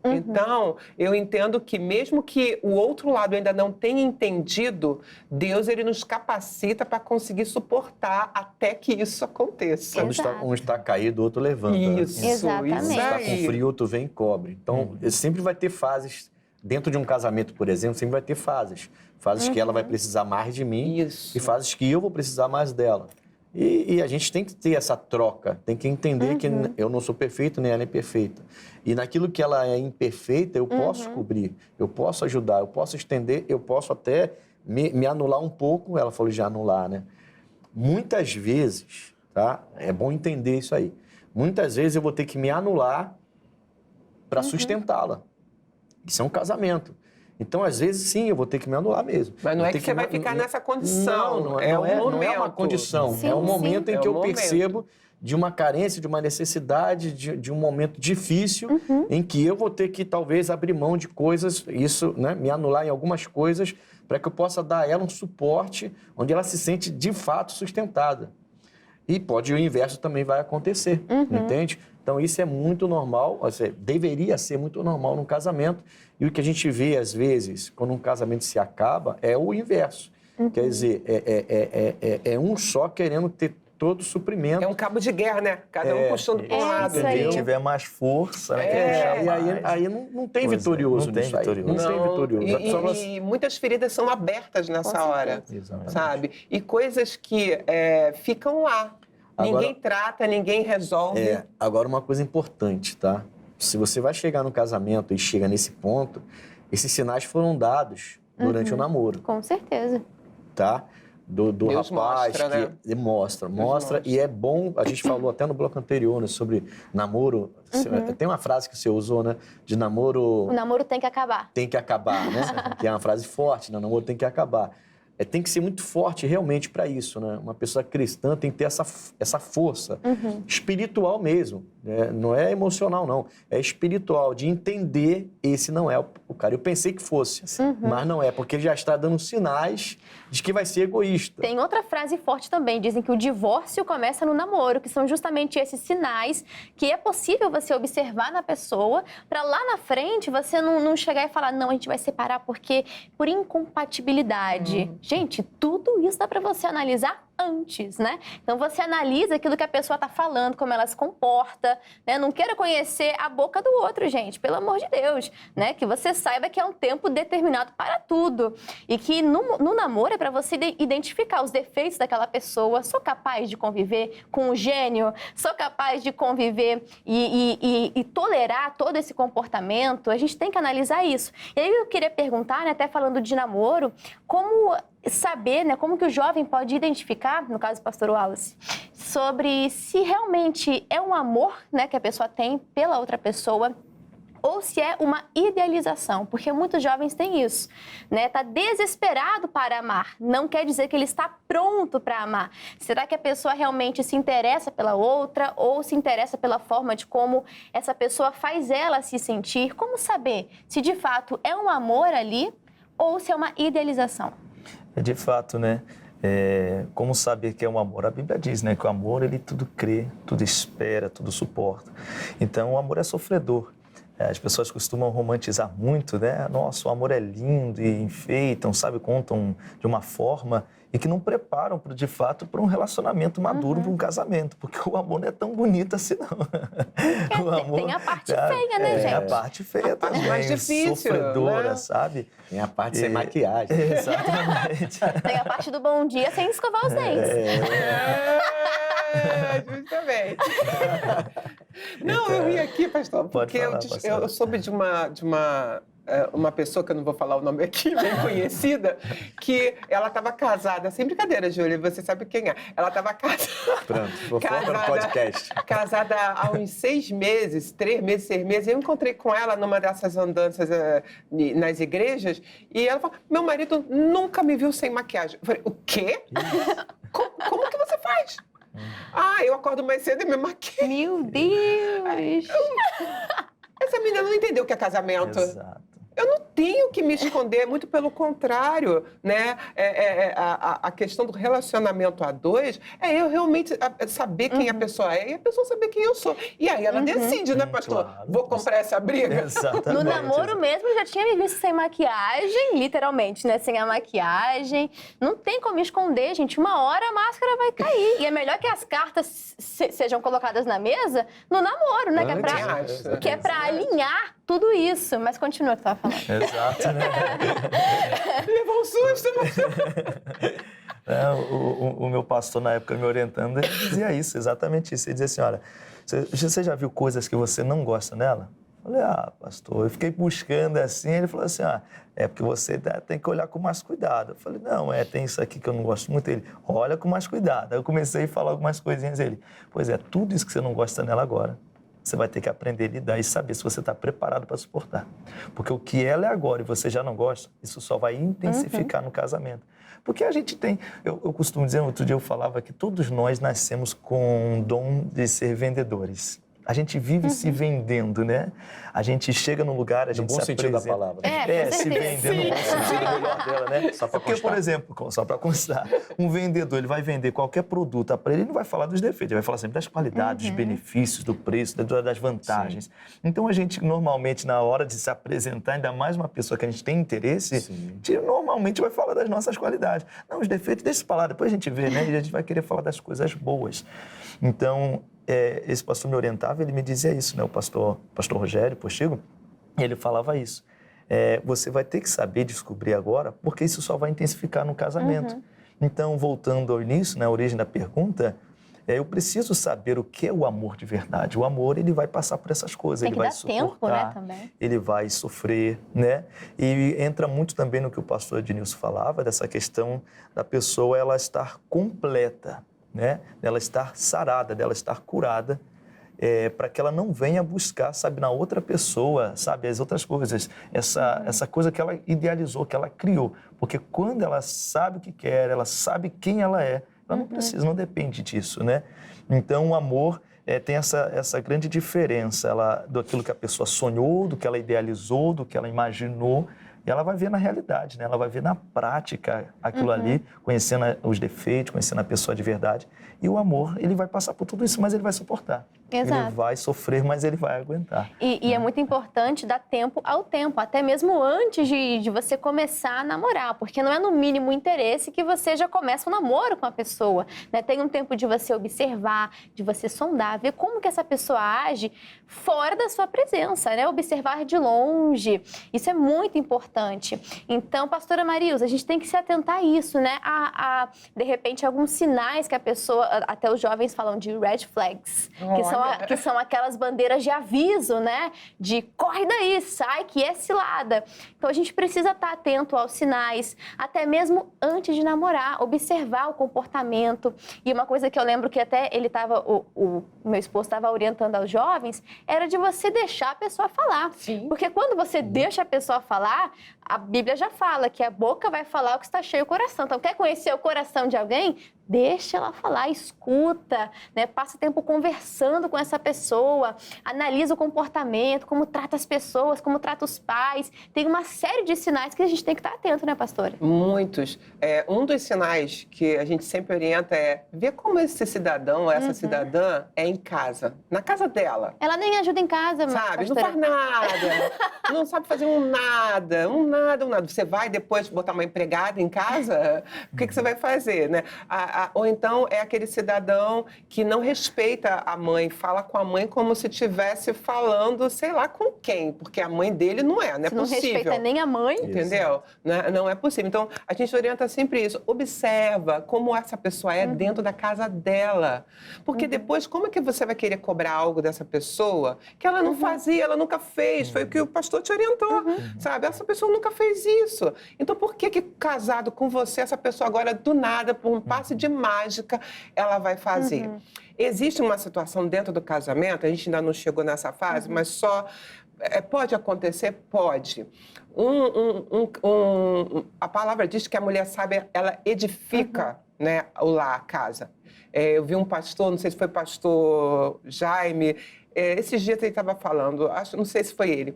Então, eu entendo que mesmo que o outro lado ainda não tenha entendido, Deus, ele nos capacita para conseguir suportar até que isso aconteça. Um está caído, o outro levanta. Isso, Exatamente. isso Um está aí. com frio, outro vem e cobre. Então, sempre vai ter fases. Dentro de um casamento, por exemplo, sempre vai ter fases. Fases que ela vai precisar mais de mim Isso. e fases que eu vou precisar mais dela. E a gente tem que ter essa troca, tem que entender que eu não sou perfeito, nem ela é perfeita. E naquilo que ela é imperfeita, eu posso cobrir, eu posso ajudar, eu posso estender, eu posso até me anular um pouco. Ela falou de anular, né? Muitas vezes, tá? É bom entender isso aí. Muitas vezes eu vou ter que me anular para sustentá-la. Isso é um casamento. Então, às vezes, sim, eu vou ter que me anular mesmo. Mas não Vou é ter que você vai ficar nessa condição. Não é uma condição. Sim, é um momento sim. em que É um eu momento. percebo de uma carência, de uma necessidade, de um momento difícil, em que eu vou ter que, talvez, abrir mão de coisas, isso, né, me anular em algumas coisas, para que eu possa dar a ela um suporte onde ela se sente, de fato, sustentada. E o inverso também vai acontecer, entende? Então, isso é muito normal, deveria ser muito normal num casamento. E o que a gente vê, às vezes, quando um casamento se acaba, é o inverso. Quer dizer, é um só querendo ter todo o suprimento. É um cabo de guerra, né? Cada um puxando para um lado. isso aí. Quem tiver mais força, né? Quem E puxar mais. aí não tem Pois é, vitorioso não tem nisso aí. vitorioso. Não tem vitorioso. A pessoa vai- E muitas feridas são abertas nessa hora, Exatamente. sabe? E coisas que ficam lá. Agora- Ninguém trata, ninguém resolve. Agora, uma coisa importante, tá? Se você vai chegar no casamento e chega nesse ponto, esses sinais foram dados durante o namoro, Com certeza. tá? Do Deus rapaz mostra, né? que mostra. mostra. E é bom, a gente falou até no bloco anterior, né, sobre namoro. Tem uma frase que você usou, né? De namoro O namoro tem que acabar. tem que acabar, né? Que é uma frase forte, né? O namoro tem que acabar. Tem que ser muito forte realmente para isso, né? Uma pessoa cristã tem que ter essa força espiritual mesmo, né? Não é emocional, não. É espiritual, de entender esse não é o cara. Eu pensei que fosse, mas não é, porque ele já está dando sinais de que vai ser egoísta. Tem outra frase forte também, dizem que o divórcio começa no namoro, que são justamente esses sinais que é possível você observar na pessoa, para lá na frente você não chegar e falar, não, a gente vai separar porque por incompatibilidade. Gente, tudo isso dá para você analisar antes, né? Então você analisa aquilo que a pessoa está falando, como ela se comporta, né? Não quero conhecer a boca do outro, gente, pelo amor de Deus, né? Que você saiba que é um tempo determinado para tudo e que no namoro é para você identificar os defeitos daquela pessoa. Sou capaz de conviver com o gênio? Sou capaz de conviver e tolerar todo esse comportamento? A gente tem que analisar isso. E aí eu queria perguntar, né, até falando de namoro, como saber, né, como que o jovem pode identificar, no caso do pastor Wallace, sobre se realmente é um amor, né, que a pessoa tem pela outra pessoa ou se é uma idealização, porque muitos jovens têm isso, né? Tá desesperado para amar, não quer dizer que ele está pronto para amar. Será que a pessoa realmente se interessa pela outra ou se interessa pela forma de como essa pessoa faz ela se sentir? Como saber se de fato é um amor ali ou se é uma idealização? De fato, né? Como saber que é um amor? A Bíblia diz, né? Que o amor, ele tudo crê, tudo espera, tudo suporta. Então, o amor é sofredor. As pessoas costumam romantizar muito, né? Nossa, o amor é lindo e enfeitam, sabe? Contam de uma forma e que não preparam, de fato, para um relacionamento maduro, para um casamento. Porque o amor não é tão bonito assim, não. O amor, tem a parte feia, né, gente? É a parte feia também. mais difícil, sofredora, né? sabe? Tem a parte sem maquiagem. Exatamente. Tem a parte do bom dia sem escovar os dentes. Justamente. Não, eu vim aqui, pastor, porque Pode falar, pastor. eu soube de uma uma pessoa, que eu não vou falar o nome aqui, bem conhecida, que ela estava casada, sem brincadeira, Júlia, você sabe quem é. Ela estava casada. Pronto, fofoca no podcast. Casada há uns 6 meses, 3 meses, 6 meses. Eu encontrei com ela numa dessas andanças nas igrejas e ela falou: meu marido nunca me viu sem maquiagem. Eu falei: o quê? Como que você faz? Eu acordo mais cedo e me maquio. Meu Deus! Essa menina não entendeu o que é casamento. Exato. Eu não tenho que me esconder, muito pelo contrário, né? A questão do relacionamento a dois é eu realmente saber quem a pessoa é e a pessoa saber quem eu sou. E aí ela decide, né, pastor? Claro. Vou comprar essa briga? Exatamente. No namoro mesmo, eu já tinha me visto sem maquiagem, literalmente, né? Sem a maquiagem. Não tem como esconder, gente. Uma hora a máscara vai cair. E é melhor que as cartas sejam colocadas na mesa no namoro, né? Que é pra alinhar tudo isso. Mas continua o que você estava falando. Exato, né? Levou um susto, O meu pastor, na época, me orientando, ele dizia isso, exatamente isso. Ele dizia assim: olha, você já viu coisas que você não gosta nela? Eu falei: pastor, eu fiquei buscando assim. Ele falou assim: é porque você tem que olhar com mais cuidado. Eu falei: não, tem isso aqui que eu não gosto muito. Ele: olha com mais cuidado. Aí eu comecei a falar algumas coisinhas. Ele: pois é, tudo isso que você não gosta nela agora, você vai ter que aprender a lidar e saber se você está preparado para suportar. Porque o que ela é agora e você já não gosta, isso só vai intensificar no casamento. Porque a gente tem... Eu costumo dizer, outro dia eu falava que todos nós nascemos com o dom de ser vendedores. A gente vive se vendendo, né? A gente chega num lugar, a gente se apresenta... No bom sentido da palavra. Se vendendo no bom sentido melhor dela, né? Só pra Porque, constar. por exemplo, só para constar, um vendedor, ele vai vender qualquer produto para ele não vai falar dos defeitos, ele vai falar sempre das qualidades, dos benefícios, do preço, das vantagens. Sim. Então, a gente, normalmente, na hora de se apresentar, ainda mais uma pessoa que a gente tem interesse, a gente normalmente vai falar das nossas qualidades. Não, os defeitos, deixa pra lá, depois a gente vê, né? E a gente vai querer falar das coisas boas. Então... esse pastor me orientava, ele me dizia isso, né? O pastor Rogério Postigo, ele falava isso. Você vai ter que saber descobrir agora, porque isso só vai intensificar no casamento. Então, voltando ao início, né, a origem da pergunta, eu preciso saber o que é o amor de verdade. O amor, ele vai passar por essas coisas. Tem ele que vai dar suportar, tempo, né, também. Ele vai sofrer, né? E entra muito também no que o pastor Ednilson falava, dessa questão da pessoa ela estar completa, né? Dela estar sarada, dela estar curada, para que ela não venha buscar, sabe, na outra pessoa, sabe, as outras coisas, essa coisa que ela idealizou, que ela criou. Porque quando ela sabe o que quer, ela sabe quem ela é, ela não precisa, não depende disso, né? Então, o amor tem essa grande diferença daquilo que a pessoa sonhou, do que ela idealizou, do que ela imaginou, e ela vai ver na realidade, né? Ela vai ver na prática aquilo ali, conhecendo os defeitos, conhecendo a pessoa de verdade. E o amor, ele vai passar por tudo isso, mas ele vai suportar. Exato. Ele vai sofrer, mas ele vai aguentar. E é muito importante dar tempo ao tempo, até mesmo antes de você começar a namorar, porque não é no mínimo interesse que você já começa um namoro com a pessoa, né? Tem um tempo de você observar, de você sondar, ver como que essa pessoa age fora da sua presença, né? Observar de longe. Isso é muito importante. Então, pastora Marilza, a gente tem que se atentar a isso, né? De repente, alguns sinais que a pessoa, até os jovens falam de red flags, que são aquelas bandeiras de aviso, né? De corre daí, sai, que é cilada. Então, a gente precisa estar atento aos sinais, até mesmo antes de namorar, observar o comportamento. E uma coisa que eu lembro que até ele estava, o meu esposo estava orientando aos jovens, era de você deixar a pessoa falar. Sim. Porque quando você deixa a pessoa falar, a Bíblia já fala que a boca vai falar o que está cheio o coração. Então, quer conhecer o coração de alguém? Deixa ela falar, escuta, né? Passa tempo conversando com essa pessoa, analisa o comportamento, como trata as pessoas, como trata os pais. Tem uma série de sinais que a gente tem que estar atento, né, pastora? Muitos. Um dos sinais que a gente sempre orienta é ver como esse cidadão, essa cidadã é em casa, na casa dela. Ela nem ajuda em casa, Sabe, pastora. não faz nada, não sabe fazer um nada. Você vai depois botar uma empregada em casa? O que você vai fazer, né? Ou então é aquele cidadão que não respeita a mãe, fala com a mãe como se estivesse falando, sei lá com quem, porque a mãe dele não é Se não possível. respeita nem a mãe. Entendeu? Não é possível. Então, a gente orienta sempre isso. Observa como essa pessoa é dentro da casa dela. Porque depois, como é que você vai querer cobrar algo dessa pessoa que ela não fazia, ela nunca fez? Foi o que o pastor te orientou, sabe? Essa pessoa nunca fez isso. Então, por que casado com você, essa pessoa agora, do nada, por um passe de mágica, ela vai fazer? Existe uma situação dentro do casamento, a gente ainda não chegou nessa fase, mas só... pode acontecer? Pode. A palavra diz que a mulher sábia, ela edifica, né, a casa. Eu vi um pastor, não sei se foi pastor Jaime, esses dias ele estava falando, não sei se foi ele,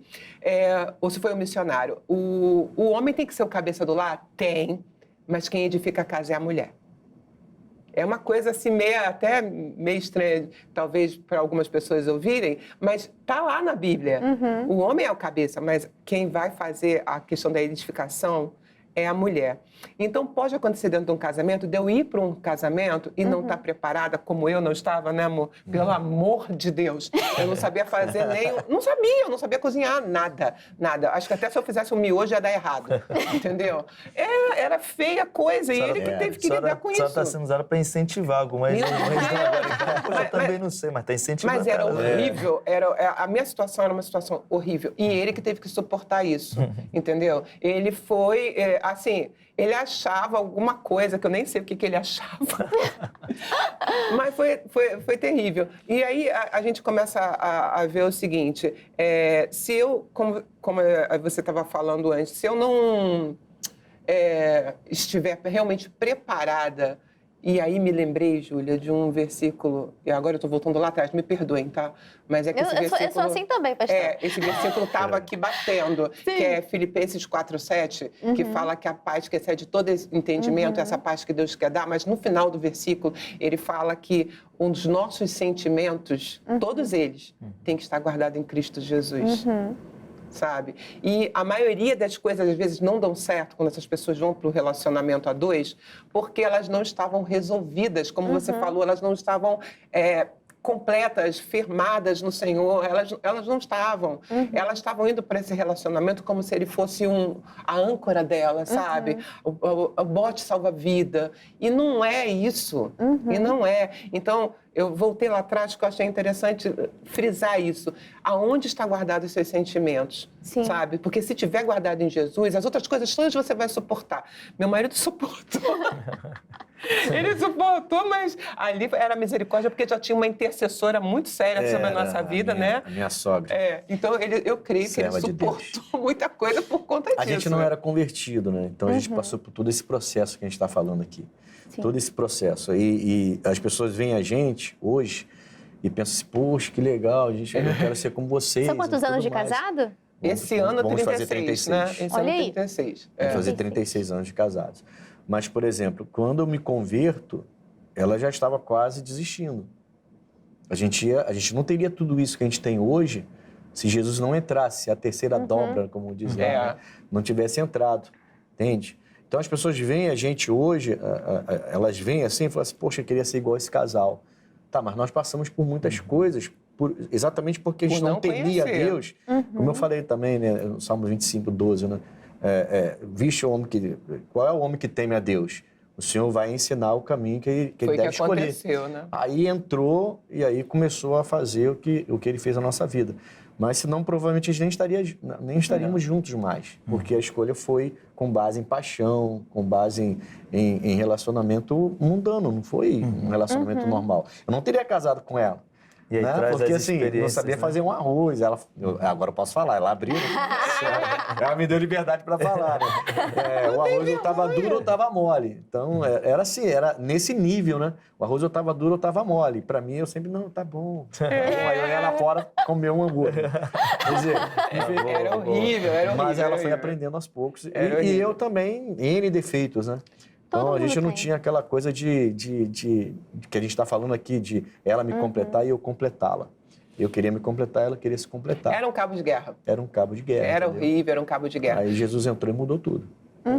ou se foi um missionário. O homem tem que ser o cabeça do lar? Tem, mas quem edifica a casa é a mulher. É uma coisa assim, até meio estranha, talvez para algumas pessoas ouvirem, mas está lá na Bíblia. O homem é o cabeça, mas quem vai fazer a questão da edificação é a mulher. Então, pode acontecer dentro de um casamento, de eu ir para um casamento e não estar preparada, como eu não estava, né, amor? Pelo amor de Deus. Eu não sabia fazer eu não sabia cozinhar nada. Acho que até se eu fizesse um miojo ia dar errado, entendeu? Era feia a coisa, e ele que teve que lidar com isso. Só está sendo usada para incentivar algumas agora. Eu também não sei, mas está incentivando. Mas era horrível, a minha situação era uma situação horrível. E ele que teve que suportar isso, entendeu? Ele foi, assim, ele achava alguma coisa, que eu nem sei o que ele achava. Mas foi terrível. E aí a gente começa a ver o seguinte, se eu, como você estava falando antes, se eu não estiver realmente preparada. E aí me lembrei, Júlia, de um versículo, e agora eu estou voltando lá atrás, me perdoem, tá? Mas é que esse versículo... Eu sou assim também, pastor. Esse versículo estava aqui batendo, que é Filipenses 4:7, que fala que a paz que excede todo esse entendimento, essa paz que Deus quer dar, mas no final do versículo, ele fala que os nossos sentimentos, todos eles, têm que estar guardados em Cristo Jesus. Sabe? E a maioria das coisas, às vezes, não dão certo quando essas pessoas vão para o relacionamento a dois, porque elas não estavam resolvidas, como você falou, elas não estavam completas, firmadas no Senhor, elas não estavam. Elas estavam indo para esse relacionamento como se ele fosse a âncora dela, sabe? O bote salva-vida. E não é isso. E não é. Então, eu voltei lá atrás, que eu achei interessante frisar isso. Aonde está guardado os seus sentimentos, sabe? Porque se tiver guardado em Jesus, as outras coisas todas você vai suportar. Meu marido suportou. Ele suportou, mas ali era misericórdia, porque já tinha uma intercessora muito séria sobre a nossa vida, né? A minha sogra. Então, eu creio que ele suportou muita coisa por conta disso. A gente não era convertido, né? Então, a gente passou por todo esse processo que a gente está falando aqui. Todo esse processo. E as pessoas veem a gente hoje e pensam assim, poxa, que legal, eu quero ser como vocês. São quantos anos de casado? Esse ano, vamos 36, fazer 36. né? Esse Olha ano, aí. 36. Vamos fazer 36 anos de casados. Mas, por exemplo, quando eu me converto, ela já estava quase desistindo. A gente não teria tudo isso que a gente tem hoje se Jesus não entrasse, se a terceira dobra, como diz lá, né? Não tivesse entrado, entende? Então, as pessoas veem a gente hoje, elas veem assim e falam assim, poxa, eu queria ser igual esse casal. Tá, mas nós passamos por muitas coisas, exatamente porque a gente não temia a Deus. Como eu falei também, né, no Salmo 25:12, né? Vixe o homem qual é o homem que teme a Deus? O Senhor vai ensinar o caminho que ele deve escolher. Aconteceu, né? Aí entrou e aí começou a fazer o que ele fez na nossa vida. Mas senão, provavelmente, a gente nem estaríamos juntos mais. Porque a escolha foi com base em paixão, com base em relacionamento mundano, não foi um relacionamento normal. Eu não teria casado com ela. E aí, né? Porque assim, não sabia fazer um arroz. Agora eu posso falar, ela abriu. Ela me deu liberdade para falar. Né? O arroz ou estava duro ou estava mole. Então, era assim, era nesse nível, né? O arroz ou estava duro ou estava mole. Para mim, eu sempre, não, tá bom. Aí eu ia lá fora comer um hambúrguer. Quer dizer, era horrível. Mas ela foi aprendendo aos poucos. E eu também, N defeitos, né? Então, a gente não tinha aquela coisa que a gente está falando aqui, de ela me completar e eu completá-la. Eu queria me completar, ela queria se completar. Era um cabo de guerra. Era um cabo de guerra. Era entendeu? horrível, era um cabo de guerra. Aí Jesus entrou e mudou tudo.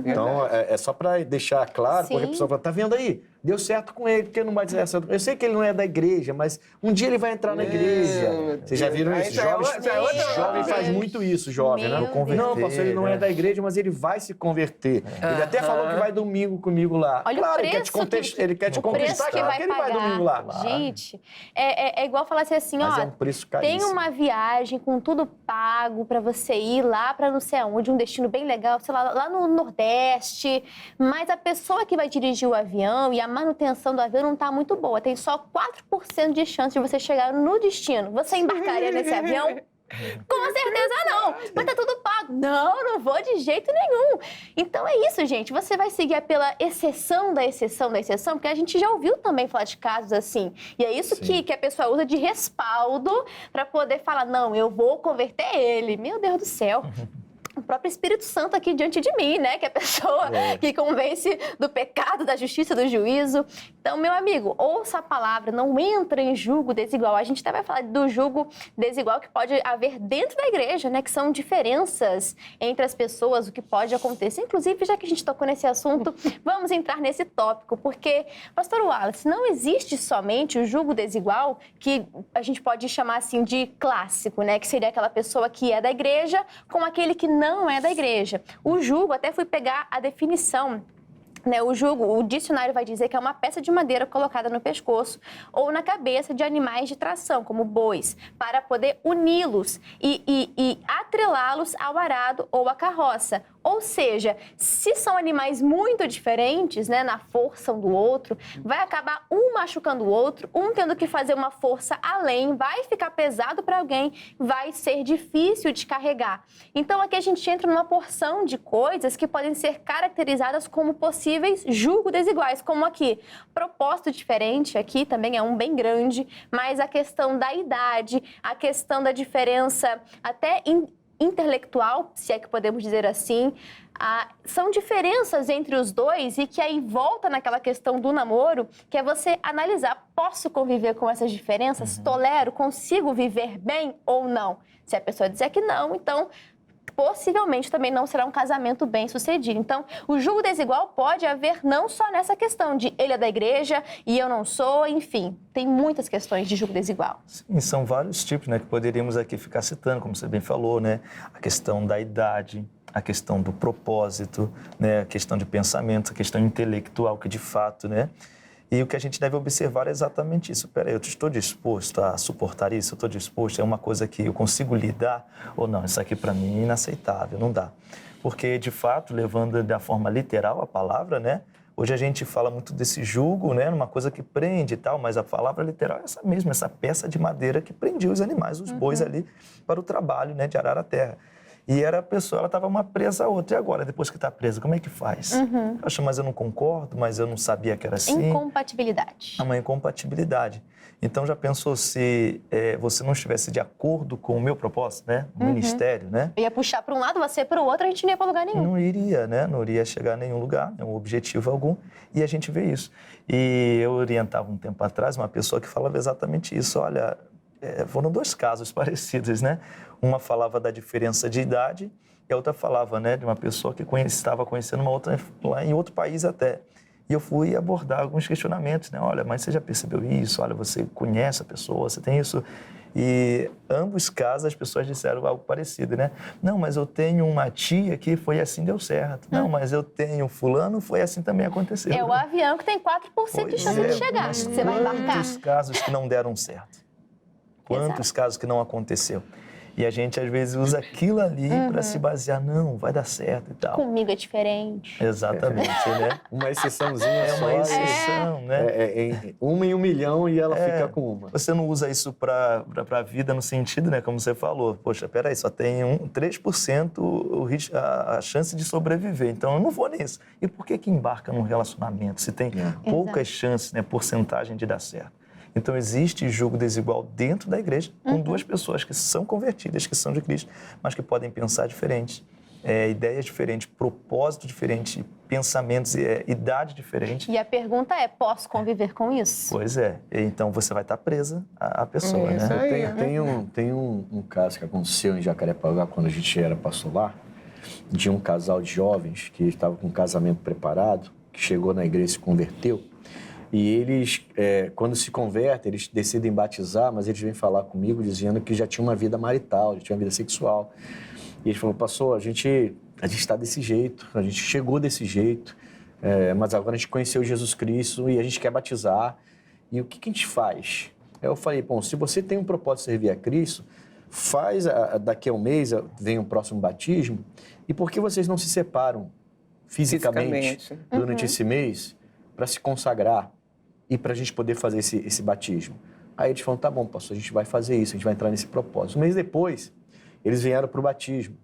Então, é só para deixar claro, porque a Sim. pessoa fala, tá vendo aí? Deu certo com ele, porque não vai dizer essa... Eu sei que ele não é da igreja, mas um dia ele vai entrar na igreja. Vocês já viram Aí isso? já é outra- já é outra- Jovem faz muito isso, jovem, né? Meu Deus. Não, pastor, ele não é né? da igreja, mas ele vai se converter. Ele até falou que vai domingo comigo lá. Olha o claro, preço ele quer te o preço conquistar, que claro vai que ele vai pagar. domingo lá. Gente, é igual falar assim, Mas ó, é um preço tem caríssimo. uma viagem com tudo pago pra você ir lá pra não sei aonde, um destino bem legal, sei lá no Nordeste, mas a pessoa que vai dirigir o avião e a manutenção do avião não tá muito boa. Tem só 4% de chance de você chegar no destino. Você embarcaria nesse avião? Com certeza não. Mas tá tudo pago. Não vou de jeito nenhum. Então é isso, gente. Você vai seguir pela exceção da exceção da exceção, porque a gente já ouviu também falar de casos assim. E é isso que a pessoa usa de respaldo para poder falar, não, eu vou converter ele. Meu Deus do céu. O próprio Espírito Santo aqui diante de mim, né? Que é a pessoa que convence do pecado, da justiça, do juízo. Então, meu amigo, ouça a palavra, não entra em julgo desigual. A gente até vai falar do julgo desigual que pode haver dentro da igreja, né? Que são diferenças entre as pessoas, o que pode acontecer. Inclusive, já que a gente tocou nesse assunto, vamos entrar nesse tópico, porque, pastor Wallace, não existe somente o julgo desigual, que a gente pode chamar assim de clássico, né? Que seria aquela pessoa que é da igreja com aquele que não é da igreja. O jugo, até fui pegar a definição, né? O jugo, o dicionário vai dizer que é uma peça de madeira colocada no pescoço ou na cabeça de animais de tração, como bois, para poder uni-los e atrelá-los ao arado ou à carroça. Ou seja, se são animais muito diferentes, né, na força um do outro, vai acabar um machucando o outro, um tendo que fazer uma força além, vai ficar pesado para alguém, vai ser difícil de carregar. Então aqui a gente entra numa porção de coisas que podem ser caracterizadas como possíveis julgo desiguais, como aqui, propósito diferente, aqui também é um bem grande, mas a questão da idade, a questão da diferença até intelectual, se é que podemos dizer assim, são diferenças entre os dois e que aí volta naquela questão do namoro, que é você analisar, posso conviver com essas diferenças? Tolero? Consigo viver bem ou não? Se a pessoa disser que não, então possivelmente também não será um casamento bem sucedido. Então, o julgo desigual pode haver não só nessa questão de ele é da igreja e eu não sou, enfim, tem muitas questões de julgo desigual. Sim, são vários tipos, né, que poderíamos aqui ficar citando, como você bem falou, né, a questão da idade, a questão do propósito, né, a questão de pensamento, a questão intelectual, que de fato, né, e o que a gente deve observar é exatamente isso. Peraí, eu estou disposto a suportar isso? Eu estou disposto? É uma coisa que eu consigo lidar? Ou não? Isso aqui para mim é inaceitável, não dá. Porque, de fato, levando da forma literal a palavra, né? Hoje a gente fala muito desse jugo, né? Uma coisa que prende e tal, mas a palavra literal é essa mesma, essa peça de madeira que prendia os animais, os bois ali, para o trabalho, né? De arar a terra. E era a pessoa, ela estava uma presa a outra. E agora, depois que está presa, como é que faz? Poxa, mas eu não concordo, mas eu não sabia que era assim. Incompatibilidade. É uma incompatibilidade. Então, já pensou se você não estivesse de acordo com o meu propósito, né? O ministério, né? Eu ia puxar para um lado, você para o outro, a gente não ia para lugar nenhum. Não iria, né? Não iria chegar a nenhum lugar, nenhum objetivo algum. E a gente vê isso. E eu orientava um tempo atrás uma pessoa que falava exatamente isso. Olha, foram dois casos parecidos, né? Uma falava da diferença de idade e a outra falava, né, de uma pessoa que estava conhecendo uma outra lá em outro país até. E eu fui abordar alguns questionamentos, né? Olha, mas você já percebeu isso? Olha, você conhece a pessoa, você tem isso? E ambos casos as pessoas disseram algo parecido, né? Não, mas eu tenho uma tia que foi assim, deu certo. Não, mas eu tenho fulano, foi assim também aconteceu. É o avião que tem 4% de chance de chegar. Mas Você vai embarcar. quantos casos que não deram certo? Quantos casos que não aconteceu? E a gente, às vezes, usa aquilo ali para se basear. Não, vai dar certo e tal. Comigo é diferente. Exatamente, né? Uma exceçãozinha É só. uma exceção, né? Uma em 1 milhão e ela fica com uma. Você não usa isso para a vida no sentido, né? Como você falou. Poxa, peraí, só tem 3% a chance de sobreviver. Então, eu não vou nisso. E por que embarca num relacionamento se tem poucas chances, né? Porcentagem de dar certo? Então, existe julgo desigual dentro da igreja com duas pessoas que são convertidas, que são de Cristo, mas que podem pensar diferente, ideias diferentes, propósito diferente, pensamentos, idade diferente. E a pergunta é, posso conviver com isso? Pois é. Então, você vai estar presa à pessoa, né? Tem um caso que aconteceu em Jacarepaguá, quando a gente era pastor lá. de um casal de jovens que estava com um casamento preparado, que chegou na igreja e se converteu. E eles, quando se convertem, eles decidem batizar, mas eles vêm falar comigo dizendo que já tinha uma vida marital, já tinha uma vida sexual. E eles falaram, pastor, a gente está desse jeito, a gente chegou desse jeito, mas agora a gente conheceu Jesus Cristo e a gente quer batizar. E o que a gente faz? Eu falei, bom, se você tem um propósito de servir a Cristo, daqui a um mês vem o próximo batismo, e por que vocês não se separam fisicamente. Durante esse mês para se consagrar e para a gente poder fazer esse batismo? Aí eles falaram, tá bom, pastor, a gente vai fazer isso, a gente vai entrar nesse propósito. Um mês depois, eles vieram para o batismo.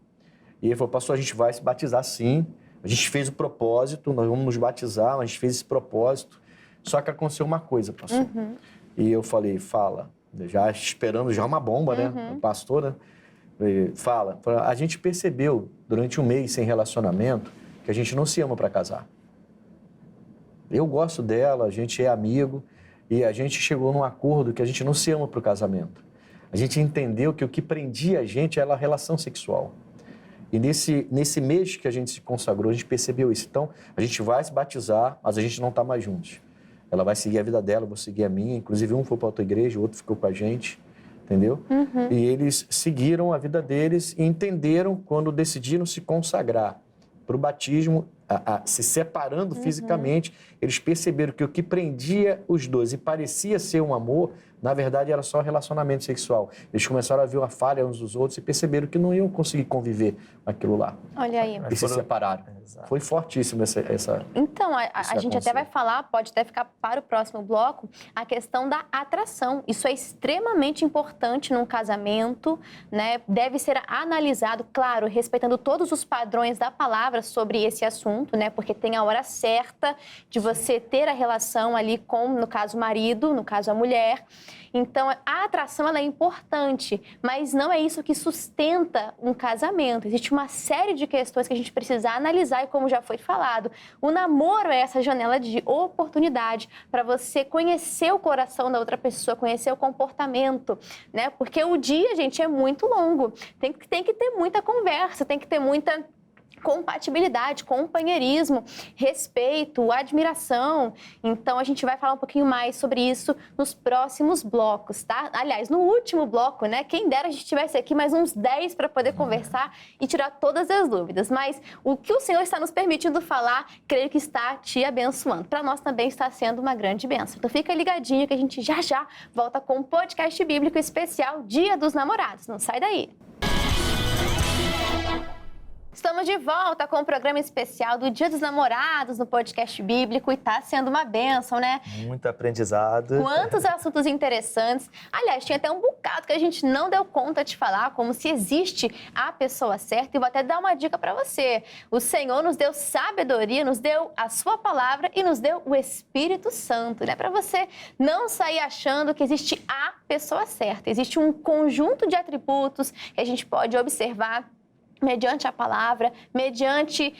E ele falou, pastor, a gente vai se batizar sim, a gente fez o propósito, nós vamos nos batizar, mas a gente fez esse propósito. Só que aconteceu uma coisa, pastor. E eu falei, fala, já esperando já uma bomba, né? O pastor, né? Fala, a gente percebeu durante um mês sem relacionamento que a gente não se ama para casar. Eu gosto dela, a gente é amigo e a gente chegou num acordo que a gente não se ama para o casamento. A gente entendeu que o que prendia a gente era a relação sexual. E nesse mês que a gente se consagrou, a gente percebeu isso. Então, a gente vai se batizar, mas a gente não está mais juntos. Ela vai seguir a vida dela, eu vou seguir a minha. Inclusive, um foi para outra igreja, o outro ficou com a gente, entendeu? E eles seguiram a vida deles e entenderam quando decidiram se consagrar para o batismo, se separando fisicamente, eles perceberam que o que prendia os dois e parecia ser um amor, na verdade era só relacionamento sexual. Eles começaram a ver uma falha uns dos outros e perceberam que não iam conseguir conviver com aquilo lá. Olha aí. E se separaram. Exato. Foi fortíssimo essa... Então, a gente até vai falar, pode até ficar para o próximo bloco, a questão da atração. Isso é extremamente importante num casamento, né? Deve ser analisado, claro, respeitando todos os padrões da palavra sobre esse assunto, né? Porque tem a hora certa de você ter a relação ali com, no caso, o marido, no caso, a mulher. Então, a atração ela é importante, mas não é isso que sustenta um casamento. Existe uma série de questões que a gente precisa analisar e, como já foi falado, o namoro é essa janela de oportunidade para você conhecer o coração da outra pessoa, conhecer o comportamento, né? Porque o dia, gente, é muito longo. Tem que ter muita conversa, tem que ter muita compatibilidade, companheirismo, respeito, admiração. Então, a gente vai falar um pouquinho mais sobre isso nos próximos blocos, tá? Aliás, no último bloco, né? Quem dera a gente tivesse aqui mais uns 10 para poder conversar e tirar todas as dúvidas. Mas o que o Senhor está nos permitindo falar, creio que está te abençoando. Para nós também está sendo uma grande bênção. Então, fica ligadinho que a gente já volta com um podcast bíblico especial Dia dos Namorados. Não sai daí! Estamos de volta com o programa especial do Dia dos Namorados no podcast bíblico e está sendo uma bênção, né? Muito aprendizado. Quantos assuntos interessantes. Aliás, tinha até um bocado que a gente não deu conta de falar, como se existe a pessoa certa. E vou até dar uma dica para você. O Senhor nos deu sabedoria, nos deu a sua palavra e nos deu o Espírito Santo, né? Para você não sair achando que existe a pessoa certa. Existe um conjunto de atributos que a gente pode observar mediante a palavra, mediante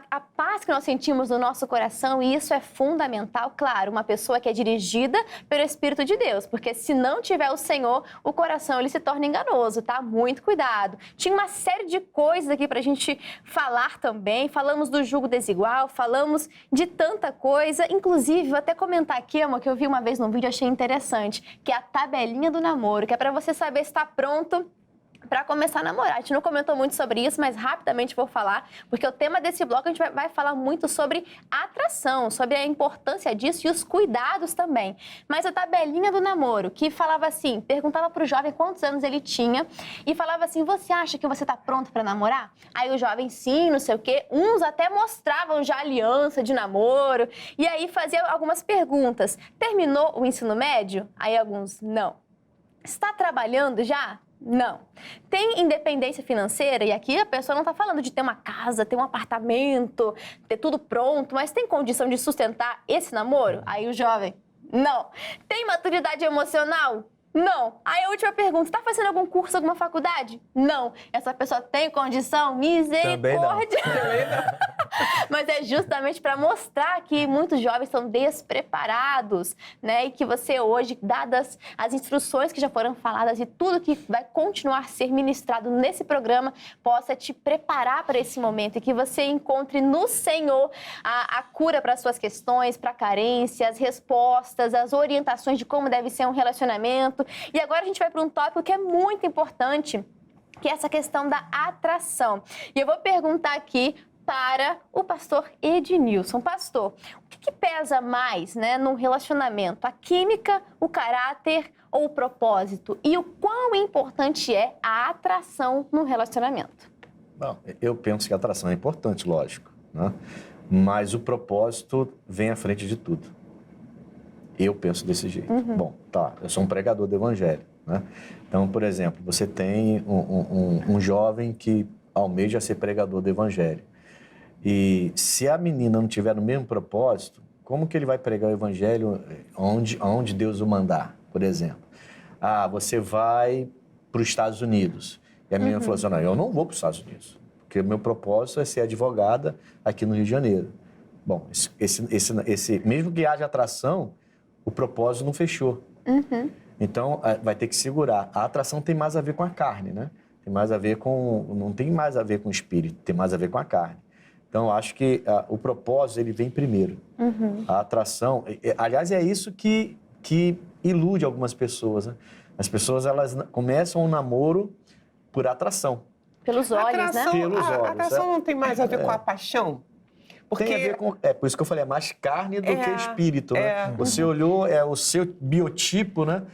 a paz que nós sentimos no nosso coração, e isso é fundamental. Claro, uma pessoa que é dirigida pelo Espírito de Deus, porque se não tiver o Senhor, o coração ele se torna enganoso, tá? Muito cuidado. Tinha uma série de coisas aqui pra gente falar também, falamos do jugo desigual, falamos de tanta coisa, inclusive, vou até comentar aqui, amor, que eu vi uma vez num vídeo, achei interessante, que é a tabelinha do namoro, que é pra você saber se tá pronto para começar a namorar. A gente não comentou muito sobre isso, mas rapidamente vou falar, porque o tema desse bloco a gente vai falar muito sobre atração, sobre a importância disso e os cuidados também. Mas a tabelinha do namoro, que falava assim, perguntava para o jovem quantos anos ele tinha e falava assim, você acha que você está pronto para namorar? Aí o jovem, sim, não sei o quê. Uns até mostravam já aliança de namoro e aí fazia algumas perguntas. Terminou o ensino médio? Aí alguns, não. Está trabalhando já? Não. Tem independência financeira? E aqui a pessoa não está falando de ter uma casa, ter um apartamento, ter tudo pronto, mas tem condição de sustentar esse namoro? Aí o jovem, não. Tem maturidade emocional? Não. Aí a última pergunta, tá fazendo algum curso, alguma faculdade? Não. Essa pessoa tem condição? Misericórdia. Também não. Mas é justamente para mostrar que muitos jovens são despreparados, né? E que você hoje, dadas as instruções que já foram faladas e tudo que vai continuar a ser ministrado nesse programa, possa te preparar para esse momento e que você encontre no Senhor a cura para suas questões, para carência, as respostas, as orientações de como deve ser um relacionamento. E agora a gente vai para um tópico que é muito importante, que é essa questão da atração. E eu vou perguntar aqui para o pastor Ednilson. Pastor, o que pesa mais, né, num relacionamento? A química, o caráter ou o propósito? E o quão importante é a atração no relacionamento? Bom, eu penso que a atração é importante, lógico, né? Mas o propósito vem à frente de tudo. Eu penso desse jeito. Bom, tá, eu sou um pregador do evangelho, né? Então, por exemplo, você tem um jovem que almeja ser pregador do evangelho. E se a menina não tiver no mesmo propósito, como que ele vai pregar o evangelho onde Deus o mandar, por exemplo? Ah, você vai para os Estados Unidos. E a menina falou assim, não, eu não vou para os Estados Unidos, porque o meu propósito é ser advogada aqui no Rio de Janeiro. Bom, mesmo que haja atração, o propósito não fechou. Então, vai ter que segurar. A atração tem mais a ver com a carne, né? Tem mais a ver não tem mais a ver com o espírito, tem mais a ver com a carne. Então, eu acho que o propósito, ele vem primeiro. A atração... Aliás, é isso que ilude algumas pessoas, né? As pessoas, elas começam um namoro por atração. Pelos olhos, né? Pelos olhos. A atração não tem mais a ver com a paixão? Porque... Tem a ver com... por isso que eu falei, é mais carne do que espírito, né? Você olhou, é o seu biotipo, né?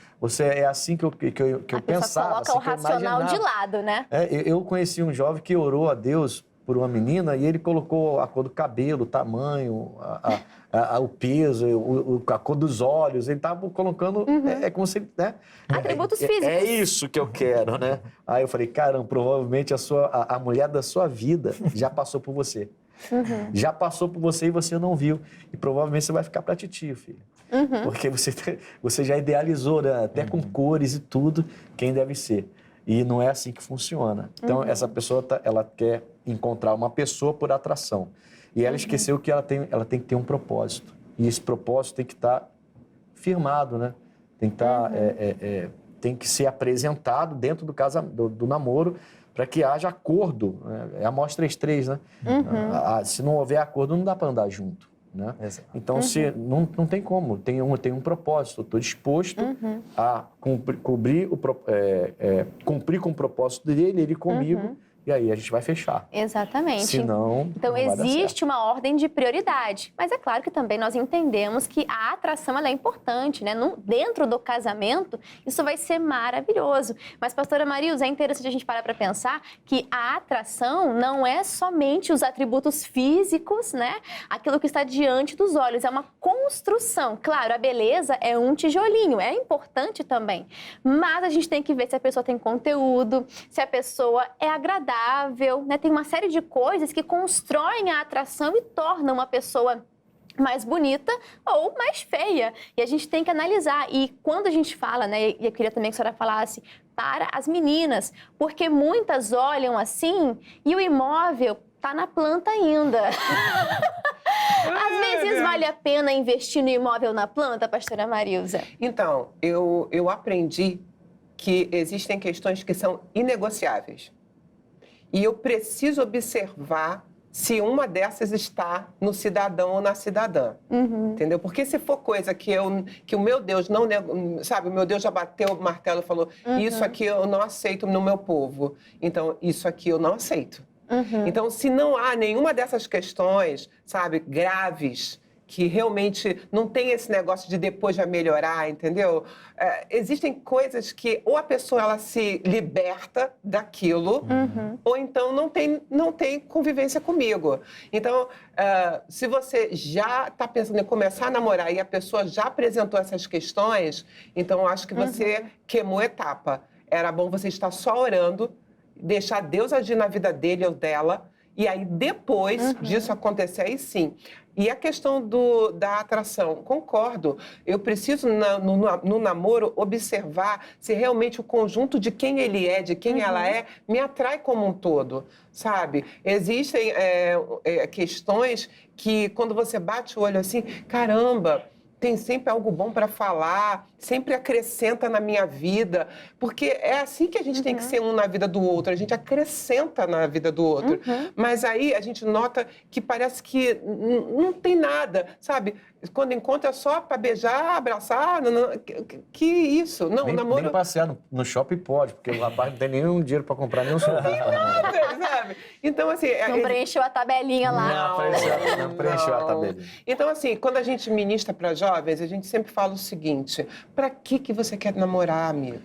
É assim que eu pensava. A pessoa coloca o racional de lado, né? Eu conheci um jovem que orou a Deus por uma menina e ele colocou a cor do cabelo, o tamanho, o peso, a cor dos olhos. Ele estava colocando... É como se... Né? Atributos físicos. É isso que eu quero, né? Aí eu falei, caramba, provavelmente a mulher da sua vida já passou por você. Já passou por você e você não viu. E provavelmente você vai ficar para titio, filho. Porque você já idealizou, né? Até com cores e tudo, quem deve ser. E não é assim que funciona. Então, essa pessoa, ela quer encontrar uma pessoa por atração. E ela esqueceu que ela tem que ter um propósito. E esse propósito tem que estar firmado, né? Tem que estar, tem que ser apresentado dentro do namoro, para que haja acordo, né? É Amós 3:3, né? Se não houver acordo, não dá para andar junto, né? Então, não tem como, tem um propósito, estou disposto a cumprir com o propósito dele, ele comigo, e aí a gente vai fechar. Exatamente. Senão, então, existe uma ordem de prioridade. Mas é claro que também nós entendemos que a atração ela é importante, né? Dentro do casamento, isso vai ser maravilhoso. Mas, pastora Marilza, é interessante a gente parar para pensar que a atração não é somente os atributos físicos, né? Aquilo que está diante dos olhos. É uma construção. Claro, a beleza é um tijolinho, é importante também. Mas a gente tem que ver se a pessoa tem conteúdo, se a pessoa é agradável, né? Tem uma série de coisas que constroem a atração e tornam uma pessoa mais bonita ou mais feia. E a gente tem que analisar. E quando a gente fala, né? E eu queria também que a senhora falasse para as meninas, porque muitas olham assim e o imóvel tá na planta ainda. Às vezes vale a pena investir no imóvel na planta, pastora Marilza? Então, eu aprendi que existem questões que são inegociáveis. E eu preciso observar se uma dessas está no cidadão ou na cidadã. Entendeu? Porque se for coisa que o meu Deus não... Sabe, o meu Deus já bateu o martelo e falou, isso aqui eu não aceito no meu povo. Então, isso aqui eu não aceito. Então, se não há nenhuma dessas questões, sabe, graves, que realmente não tem esse negócio de depois vai melhorar, entendeu? Existem coisas que ou a pessoa ela se liberta daquilo, ou então não tem convivência comigo. Então, se você já está pensando em começar a namorar e a pessoa já apresentou essas questões, então eu acho que você queimou etapa. Era bom você estar só orando, deixar Deus agir na vida dele ou dela, E aí, depois disso acontecer, aí sim. E a questão da atração, concordo. Eu preciso, no namoro, observar se realmente o conjunto de quem ele é, de quem ela é, me atrai como um todo, sabe? Existem questões que, quando você bate o olho assim, caramba, tem sempre algo bom para falar, sempre acrescenta na minha vida, porque é assim que a gente tem que ser um na vida do outro, a gente acrescenta na vida do outro. Mas aí a gente nota que parece que não tem nada, sabe? Quando encontra é só para beijar, abraçar, que isso? Não, Nem, namoro... nem passear no shopping pode, porque o rapaz não tem nenhum dinheiro para comprar nenhum sorvete. sabe? Então, assim... Não preencheu a tabelinha lá. Não preencheu a tabelinha. Então, assim, quando a gente ministra para jovens, a gente sempre fala o seguinte: para que você quer namorar, amigo?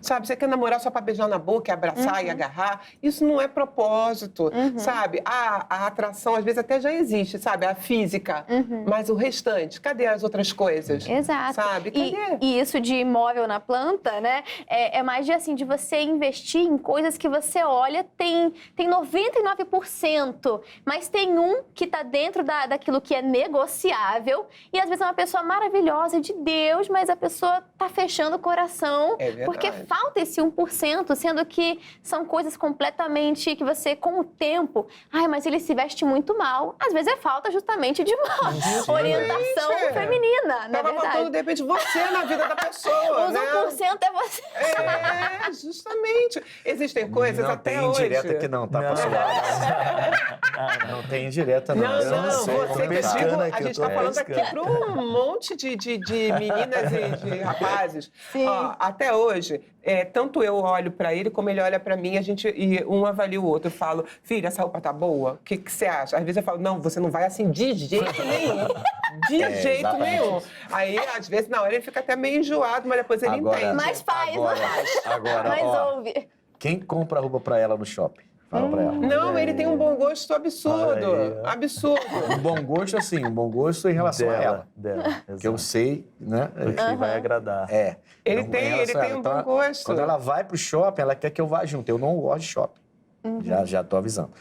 Sabe? Você quer namorar só para beijar na boca, abraçar e agarrar? Isso não é propósito, sabe? A atração, às vezes, até já existe, sabe? A física. Mas o restante, cadê as outras coisas? Exato. Sabe? Cadê? E isso de imóvel na planta, né? É mais de, assim, de você investir em coisas que você olha, tem 99%, mas tem um que está dentro daquilo que é negociável, e às vezes é uma pessoa maravilhosa de Deus, mas a pessoa está fechando o coração, porque falta esse 1%, sendo que são coisas completamente que você, com o tempo, mas ele se veste muito mal. Às vezes é falta justamente de uma orientação feminina, na Tava verdade. faltando, de repente, você na vida da pessoa, Os né? 1% é você. Justamente. Existem coisas Não até tem hoje... indireta que não, tá, pastor? Não tem indireta, não. Não, sei você como que eu tá. digo, a aqui, gente eu tô está falando aqui pescando. para um monte de meninas e de rapazes. Ó, até hoje, tanto eu olho para ele como ele olha para mim, e um avalia o outro. Eu falo, filha, essa roupa tá boa? O que você acha? Às vezes eu falo, não, você não vai assim de jeito nenhum. De jeito exatamente nenhum. isso. Aí, às vezes, na hora ele fica até meio enjoado, mas depois ele entende. Mas faz, Agora, mas ó, ouve. quem compra roupa pra ela no shopping? Fala pra ela. Não, ele tem um bom gosto absurdo. Olha aí, ó. Absurdo. Um bom gosto, assim, um bom gosto em relação a ela. Dela, Que eu sei, né? o que vai agradar. Ele Então, em tem relação a ela. um Então, bom gosto. Quando ela vai pro shopping, ela quer que eu vá junto. Eu não gosto de shopping. Já tô avisando.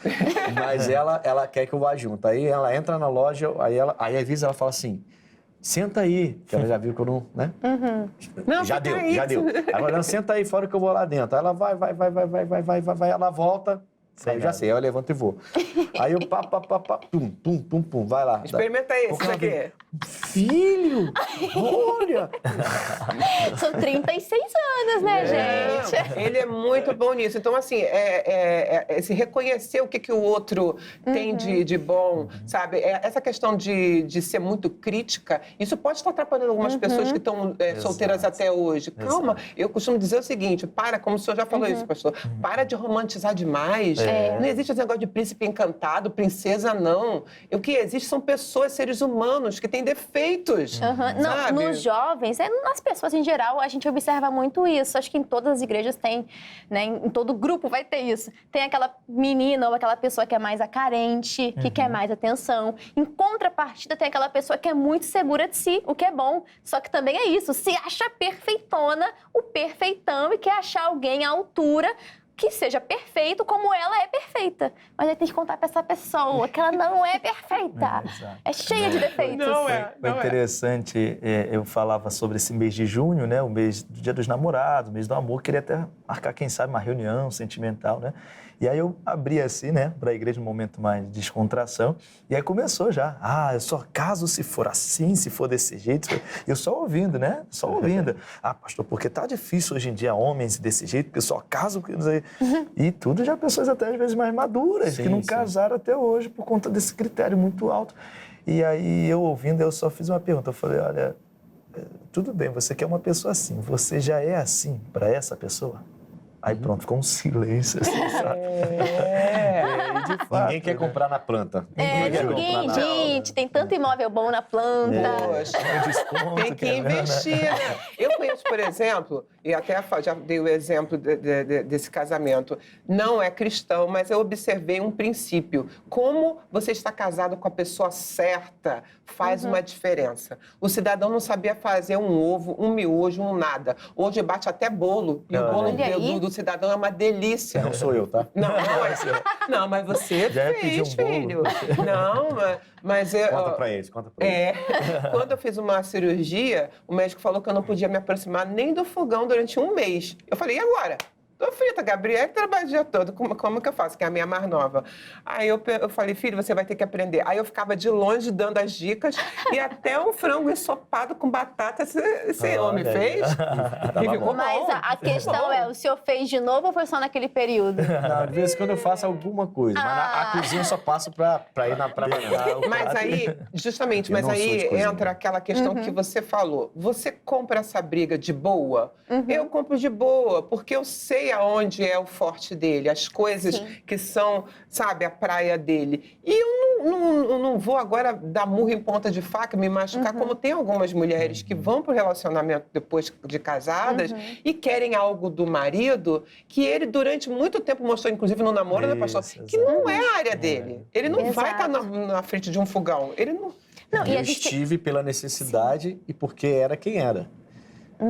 Mas ela quer que eu vá junto. Aí ela entra na loja, aí avisa, ela fala assim, senta aí, que ela já viu que eu não, né? Não, Já fica deu, aí. já deu. Aí ela senta aí fora que eu vou lá dentro. Aí ela vai, ela volta. Sem Aí eu já nada. sei, aí eu levanto e vou. Aí eu pum, vai lá. Experimenta esse Porque ela aqui. vem, filho, olha! São 36 anos, né, gente? Ele é muito bom nisso. Então, assim, se reconhecer o que o outro tem de bom, sabe? Essa questão de ser muito crítica, isso pode estar atrapalhando algumas pessoas que estão solteiras até hoje. Calma, eu costumo dizer o seguinte, como o senhor já falou isso, pastor, para de romantizar demais. Não existe esse negócio de príncipe encantado, princesa, não. O que existe são pessoas, seres humanos, que têm defeitos. Não, nos jovens, nas pessoas em geral, a gente observa muito isso. Acho que em todas as igrejas tem, né? Em todo grupo vai ter isso. Tem aquela menina ou aquela pessoa que é mais a carente, que quer mais atenção. Em contrapartida, tem aquela pessoa que é muito segura de si, o que é bom. Só que também é isso, se acha perfeitona, o perfeitão, e quer achar alguém à altura que seja perfeito como ela é perfeita. Mas aí tem que contar pra essa pessoa que ela não é perfeita. É cheia de defeitos. Foi interessante, eu falava sobre esse mês de junho, né? O mês do Dia dos Namorados, o mês do amor. Queria até marcar, quem sabe, uma reunião sentimental, né? E aí eu abri assim, né, para a igreja, um momento mais de descontração. E aí começou já. Eu só caso se for assim, se for desse jeito. Eu só ouvindo, né? Só ouvindo. Pastor, porque tá difícil hoje em dia homens desse jeito, porque eu só caso... E tudo já pessoas até às vezes mais maduras, que não casaram até hoje por conta desse critério muito alto. E aí eu ouvindo, eu só fiz uma pergunta. Eu falei, olha, tudo bem, você quer uma pessoa assim, você já é assim para essa pessoa? Aí pronto, ficou um silêncio, assim, sabe? De fato, Ninguém quer comprar na planta. Ninguém, gente, tem tanto imóvel bom na planta. Poxa, desconto, tem que investir, né? Eu conheço, por exemplo, e até já dei o exemplo desse casamento, não é cristão, mas eu observei um princípio. Como você está casado com a pessoa certa faz uma diferença. O cidadão não sabia fazer um ovo, um miojo, um nada. Hoje bate até bolo. E o bolo Olha aí. do do cidadão é uma delícia. Não sou eu, tá? Não, mas você Já ia pedir fez, um bolo. filho. Não, mas eu... Conta pra eles. Quando eu fiz uma cirurgia, o médico falou que eu não podia me aproximar nem do fogão durante um mês. Eu falei, e agora? Tô frita, Gabriel, que trabalha o dia todo. Como que eu faço? Que é a minha mais nova. Aí eu falei, filho, você vai ter que aprender. Aí eu ficava de longe dando as dicas e até um frango ensopado com batata esse homem fez. E ficou Mas bom. a questão é, o senhor fez de novo ou foi só naquele período? Não, de vez em quando eu faço alguma coisa, mas a cozinha eu só passo pra ir na praia. Mas aí, justamente, Eu mas não sou de aí cozinha. entra aquela questão que você falou. Você compra essa briga de boa? Eu compro de boa, porque eu sei aonde é o forte dele, as coisas que são, sabe, a praia dele. E eu não vou agora dar murro em ponta de faca, me machucar, como tem algumas mulheres que vão pro relacionamento depois de casadas e querem algo do marido que ele, durante muito tempo, mostrou, inclusive no namoro, né, pastor, que não é a área dele. Ele não vai estar na frente de um fogão. Ele não... Não, e Eu a gente... estive pela necessidade e porque era quem era.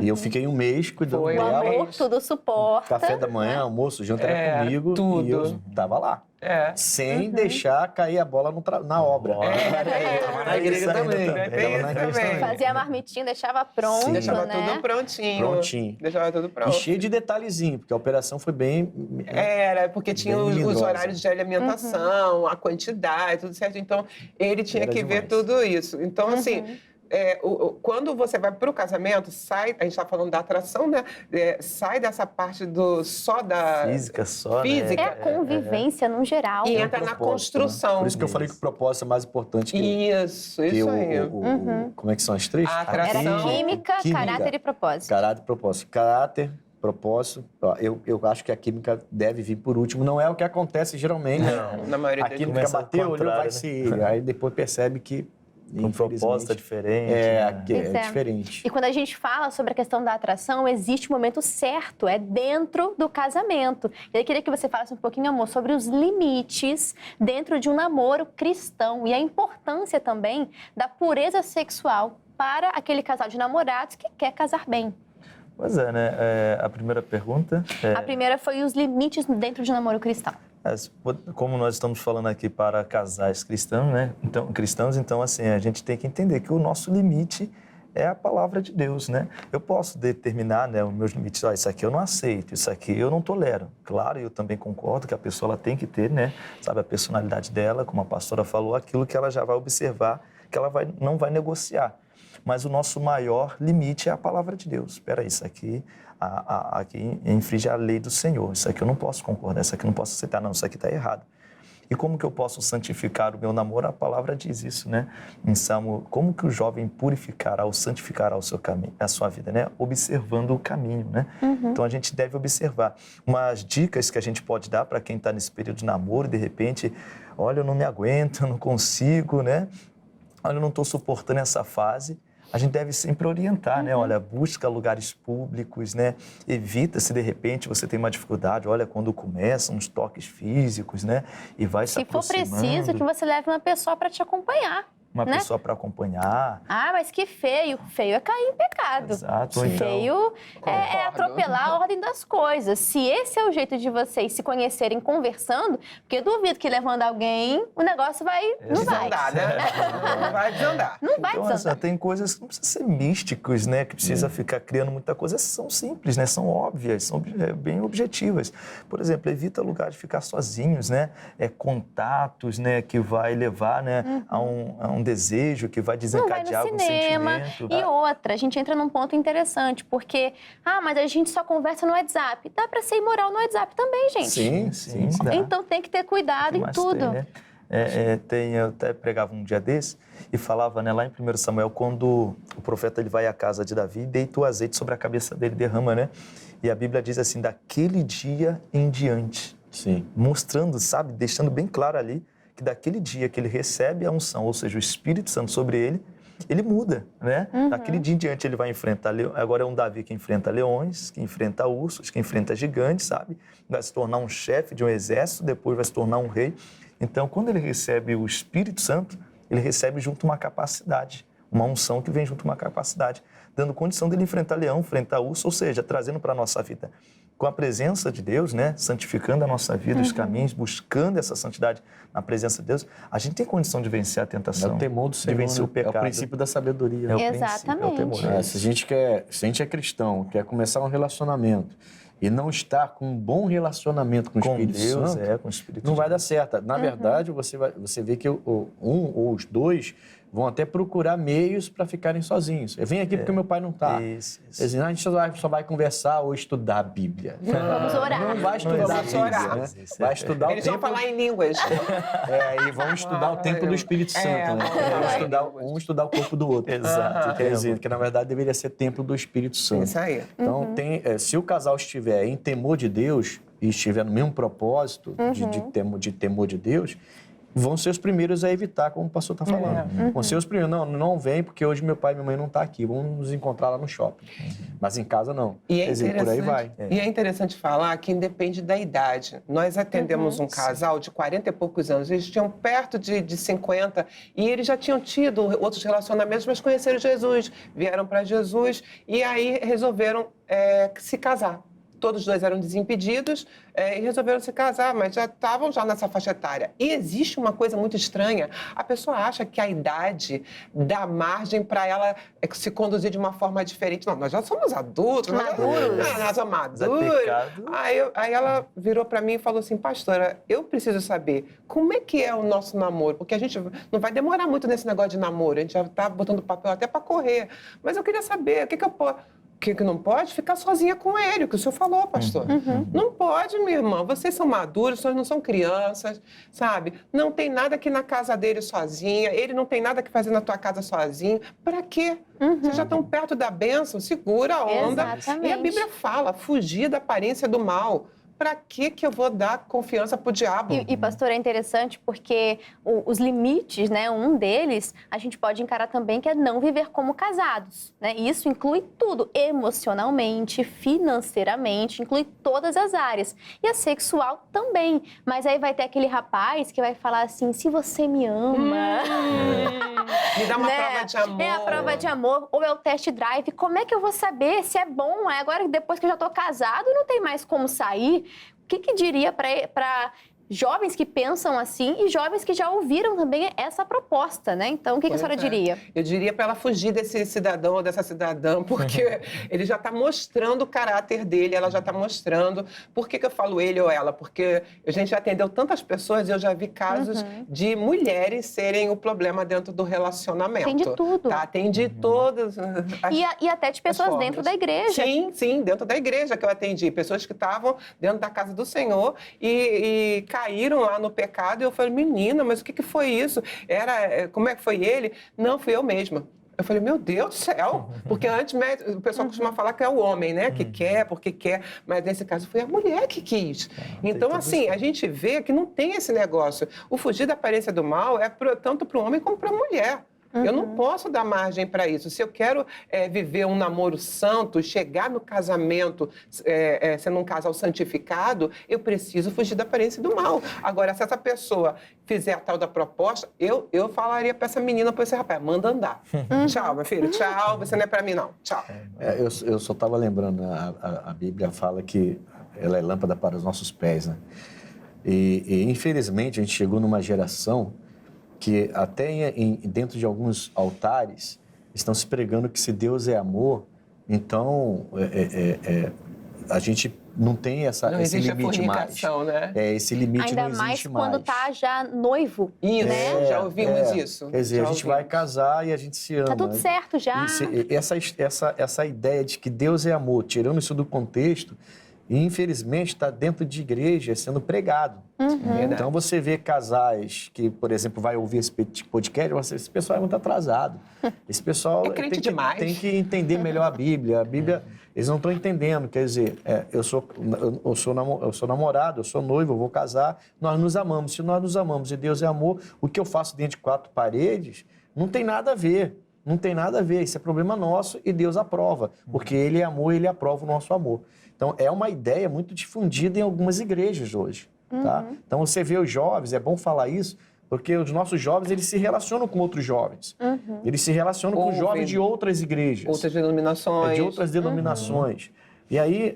E eu fiquei um mês cuidando Foi O dela. amor tudo suporta. Café da manhã, almoço, janta era comigo tudo. e eu tava lá. Sem deixar cair a bola na obra. Tava na igreja também. Tava Tava na igreja também. Fazia a marmitinha, deixava pronto, Sim. Deixava né? tudo prontinho. Prontinho. Deixava tudo E pronto. cheio de detalhezinho, porque a operação foi bem... Era, porque tinha Bem os melindrosa. horários de alimentação, a quantidade, tudo certo. Então, ele tinha Era que ver demais. tudo isso. Então, assim, quando você vai para o casamento, sai, a gente está falando da atração, né? Sai dessa parte só da Física só, Física. É a convivência no geral. e É um entra na propósito, né? construção. Por isso que eu falei que o propósito é mais importante que Isso que aí. como é que são as três? A atração. Era química, Química. caráter e propósito. Caráter e propósito. Caráter, propósito. Ó, eu acho que a química deve vir por último. Não é o que acontece geralmente. Na maioria A das química Começa ao bateu, olhou, contrário, vai né? ser ele. Aí depois percebe que, Um propósito infelizmente, diferente. é né? Pois é. diferente. E quando a gente fala sobre a questão da atração, existe um momento certo, é dentro do casamento. E eu queria que você falasse um pouquinho, amor, sobre os limites dentro de um namoro cristão e a importância também da pureza sexual para aquele casal de namorados que quer casar bem. Pois é, né? A primeira pergunta A primeira foi os limites dentro de um namoro cristão. Como nós estamos falando aqui para casais cristãos, né? Então, assim, a gente tem que entender que o nosso limite é a palavra de Deus, né? Eu posso determinar, né, os meus limites. Isso aqui eu não aceito, isso aqui eu não tolero. Claro, eu também concordo que a pessoa ela tem que ter, né? Sabe, a personalidade dela, como a pastora falou, aquilo que ela já vai observar, que ela não vai negociar. Mas o nosso maior limite é a palavra de Deus. Espera aí, isso aqui infringe a lei do Senhor. Isso aqui eu não posso concordar, isso aqui eu não posso aceitar. Não, isso aqui está errado. E como que eu posso santificar o meu namoro? A palavra diz isso, né? Em Salmo, como que o jovem purificará ou santificará o seu caminho, a sua vida, né? Observando o caminho, né? Então a gente deve observar. Umas dicas que a gente pode dar para quem está nesse período de namoro e de repente, olha, eu não me aguento, eu não consigo, né? Olha, eu não estou suportando essa fase. A gente deve sempre orientar, né? Olha, busca lugares públicos, né? Evita se de repente você tem uma dificuldade, olha, quando começam uns toques físicos, né? E vai se Se for aproximando. preciso, que você leve uma pessoa para te acompanhar. Uma né? pessoa para acompanhar. Ah, mas que feio. Feio é cair em pecado. Exato. Então, Feio é Concordo. atropelar a ordem das coisas. Se esse é o jeito de vocês se conhecerem conversando, porque eu duvido que levando alguém, o negócio vai... Não vai. Desandar, né? Não vai desandar. Não vai então, desandar. tem coisas que não precisam ser místicos, né? Que precisa ficar criando muita coisa. São simples, né? São óbvias, são bem objetivas. Por exemplo, evita lugar de ficar sozinhos, né? Contatos, né? Que vai levar, né? A um desejo, que vai desencadear Não algum vai no cinema. sentimento. E outra, a gente entra num ponto interessante, porque, mas a gente só conversa no WhatsApp. Dá pra ser imoral no WhatsApp também, gente. Sim, dá. Então tem que ter cuidado em Mas tudo. tem, né? Eu até pregava um dia desse e falava, né, lá em 1 Samuel, quando o profeta ele vai à casa de Davi e deita o azeite sobre a cabeça dele, derrama, né? E a Bíblia diz assim, daquele dia em diante. Sim. Mostrando, sabe, deixando bem claro ali que daquele dia que ele recebe a unção, ou seja, o Espírito Santo sobre ele, ele muda, né? Daquele dia em diante ele vai enfrentar, agora é um Davi que enfrenta leões, que enfrenta ursos, que enfrenta gigantes, sabe? Vai se tornar um chefe de um exército, depois vai se tornar um rei. Então, quando ele recebe o Espírito Santo, ele recebe junto uma capacidade, uma unção que vem junto uma capacidade. dando condição dele enfrentar leão, enfrentar urso, ou seja, trazendo para a nossa vida. Com a presença de Deus, né, santificando a nossa vida, os caminhos, buscando essa santidade na presença de Deus, a gente tem condição de vencer a É tentação. o temor do de Senhor, vencer né? o pecado. É o princípio da sabedoria. É o Exatamente. princípio, é o temor. Se a gente é cristão, quer começar um relacionamento e não estar com um bom relacionamento com o Com Espírito Deus, Santo, com o Espírito não de vai dar Deus. certo. Na verdade, você vê que um ou os dois vão até procurar meios para ficarem sozinhos. Eu venho aqui porque meu pai não está. Isso. A gente só vai conversar ou estudar a Bíblia. Vamos orar. Não vai estudar a existe Bíblia, orar. né? Isso, Vai estudar Eles o vão tempo... falar em línguas. E vão estudar o templo do Espírito Santo, né? Um estudar o corpo do outro. Exato. Quer dizer, que na verdade deveria ser templo do Espírito Santo. Isso aí. Então, se o casal estiver em temor de Deus e estiver no mesmo propósito de temor de Deus, vão ser os primeiros a evitar, como o pastor está falando. Vão ser os primeiros. Não vem porque hoje meu pai e minha mãe não estão aqui. Vamos nos encontrar lá no shopping. Mas em casa, não. E é Quer dizer, por aí vai. E é interessante falar que independe da idade. Nós atendemos um casal de 40 e poucos anos. Eles tinham perto de 50 e eles já tinham tido outros relacionamentos, mas conheceram Jesus, vieram para Jesus e aí resolveram se casar. Todos os dois eram desimpedidos e resolveram se casar, mas já estavam nessa faixa etária. E existe uma coisa muito estranha. A pessoa acha que a idade dá margem para ela se conduzir de uma forma diferente. Não, nós já somos adultos. Maduros. Nós somos Mas é maduros. pecado. Aí ela virou para mim e falou assim, pastora, eu preciso saber como é que é o nosso namoro, porque a gente não vai demorar muito nesse negócio de namoro. A gente já está botando papel até para correr. Mas eu queria saber, o que eu posso... que não pode? Ficar sozinha com ele, o que o senhor falou, pastor. Não pode, minha irmã. Vocês são maduros, vocês não são crianças, sabe? Não tem nada aqui na casa dele sozinha, ele não tem nada que fazer na tua casa sozinho. Pra quê? Vocês já estão perto da bênção, segura a onda. Exatamente. E a Bíblia fala, fugir da aparência do mal. Para que eu vou dar confiança pro diabo? E, pastor, é interessante porque os limites, né, um deles, a gente pode encarar também que é não viver como casados, né? E isso inclui tudo, emocionalmente, financeiramente, inclui todas as áreas. E a sexual também. Mas aí vai ter aquele rapaz que vai falar assim, se você me ama... Me dá uma né? prova de amor. É a prova de amor, ou é o test drive. Como é que eu vou saber se é bom? Agora, depois que eu já tô casado, não tem mais como sair. O que diria para jovens que pensam assim e jovens que já ouviram também essa proposta, né? Então, o que a senhora diria? Eu diria para ela fugir desse cidadão ou dessa cidadã, porque ele já está mostrando o caráter dele, ela já está mostrando. Por que eu falo ele ou ela? Porque a gente já atendeu tantas pessoas e eu já vi casos de mulheres serem o problema dentro do relacionamento. Tem de tudo. Tá? Tem de todas E até de pessoas formas. dentro da igreja. Sim, dentro da igreja que eu atendi. Pessoas que estavam dentro da casa do Senhor e caíram lá no pecado. E eu falei, menina, mas o que foi isso? Como é que foi ele? Não, fui eu mesma. Eu falei, meu Deus do céu, porque antes o pessoal costuma falar que é o homem, né, que quer, porque quer, mas nesse caso foi a mulher que quis. Então, assim, a gente vê que não tem esse negócio. O fugir da aparência do mal é tanto para o homem como para a mulher. Eu não posso dar margem para isso. Se eu quero viver um namoro santo, chegar no casamento sendo um casal santificado, eu preciso fugir da aparência do mal. Agora, se essa pessoa fizer a tal da proposta, eu falaria para essa menina, para esse rapaz, manda andar. Tchau, meu filho, tchau, você não é para mim, não. Tchau. Eu só estava lembrando, a Bíblia fala que ela é lâmpada para os nossos pés, né? E infelizmente, a gente chegou numa geração que até dentro de alguns altares estão se pregando que se Deus é amor, então a gente não tem esse limite mais. Né? Esse limite ainda não existe mais mais. quando tá já noivo. Isso, né? Já ouvimos isso. Quer dizer, a gente vai casar e a gente se ama. Tá tudo certo já. Essa ideia de que Deus é amor, tirando isso do contexto, e infelizmente está dentro de igreja sendo pregado. Então você vê casais que, por exemplo, vai ouvir esse podcast, esse pessoal é muito atrasado. Esse pessoal tem que entender melhor a Bíblia. A Bíblia, eles não estão entendendo. Quer dizer, eu sou namorado, eu sou noivo, eu vou casar, nós nos amamos. Se nós nos amamos e Deus é amor, o que eu faço dentro de 4 paredes não tem nada a ver. Não tem nada a ver. Isso é problema nosso e Deus aprova. Porque Ele é amor e Ele aprova o nosso amor. Então, é uma ideia muito difundida em algumas igrejas hoje. Tá? Então, você vê os jovens, é bom falar isso, Porque os nossos jovens, eles se relacionam com outros jovens. Eles se relacionam com Ouvem. jovens de outras igrejas. Outras denominações. De outras denominações. E aí,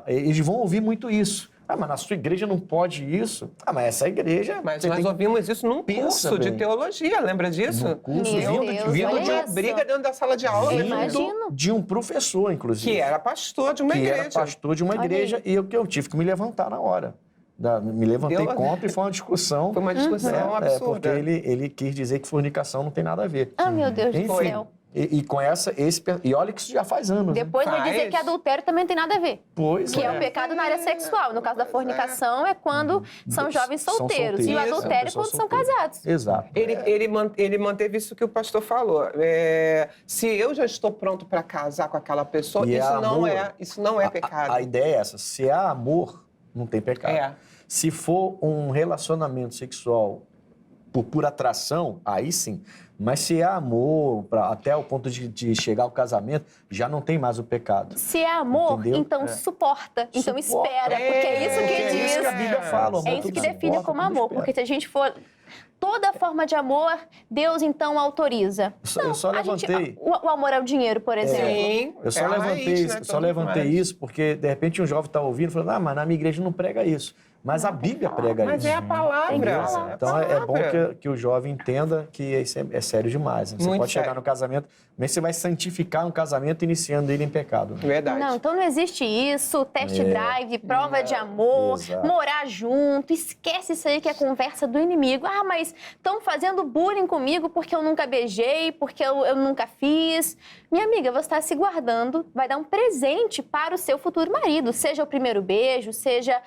eles vão ouvir muito isso. Ah, mas na sua igreja não pode isso? Ah, mas essa igreja... Mas você nós tem que- ouvimos isso num Pensa curso de bem. teologia, lembra disso? No curso, Meu vindo, Deus, vindo olha de, isso. Briga dentro da sala de aula, Eu né? imagino. de um professor, inclusive. Que era pastor de uma que igreja. era pastor de uma Olha igreja. aí. E eu tive que me levantar na hora. Me levantei Deu- contra e foi uma discussão. Foi uma discussão absurda. Porque ele quis dizer que fornicação não tem nada a ver. Ah, meu Deus do Enfim, céu. e com e olha que isso já faz anos. Né? Depois vai Faz. dizer que adultério também tem nada a ver. Pois Que é o pecado na área sexual. No caso da fornicação, é quando são jovens São solteiros. E o solteiros, adultério é são quando são pessoas casados. Exato. Ele manteve isso que o pastor falou. Se eu já estou pronto para casar com aquela pessoa, E é amor. isso não é pecado. A ideia é essa. Se há amor, não tem pecado. É. Se for um relacionamento sexual por pura atração, aí sim. Mas se há amor, até o ponto de chegar ao casamento, já não tem mais o pecado. Se é amor, Entendeu? então suporta. Então Suporta. espera. Porque é isso Porque que é isso diz. que a Bíblia fala. o amor É isso tudo que define suporta, como tudo amor. espera. Porque se a gente for... Toda forma de amor, Deus então autoriza. Eu só A gente- levantei... o amor ao dinheiro, por exemplo. Sim. Eu só é a levantei, raiz, isso, né? eu só Tudo levantei mais. isso porque, de repente, um jovem está ouvindo e falando, mas na minha igreja não prega isso. Mas a Bíblia prega Mas isso. é a palavra. Tem que falar. Então é bom palavra. que o jovem entenda que isso é sério demais. Né? Você Muito pode chegar sério. no casamento, mas você vai santificar um casamento iniciando ele em pecado. Verdade. Não, então não existe isso, test drive, prova de amor, exato. morar junto, esquece isso aí que é conversa do inimigo. Ah, mas estão fazendo bullying comigo porque eu nunca beijei, porque eu nunca fiz. Minha amiga, você está se guardando, vai dar um presente para o seu futuro marido, seja o primeiro beijo, seja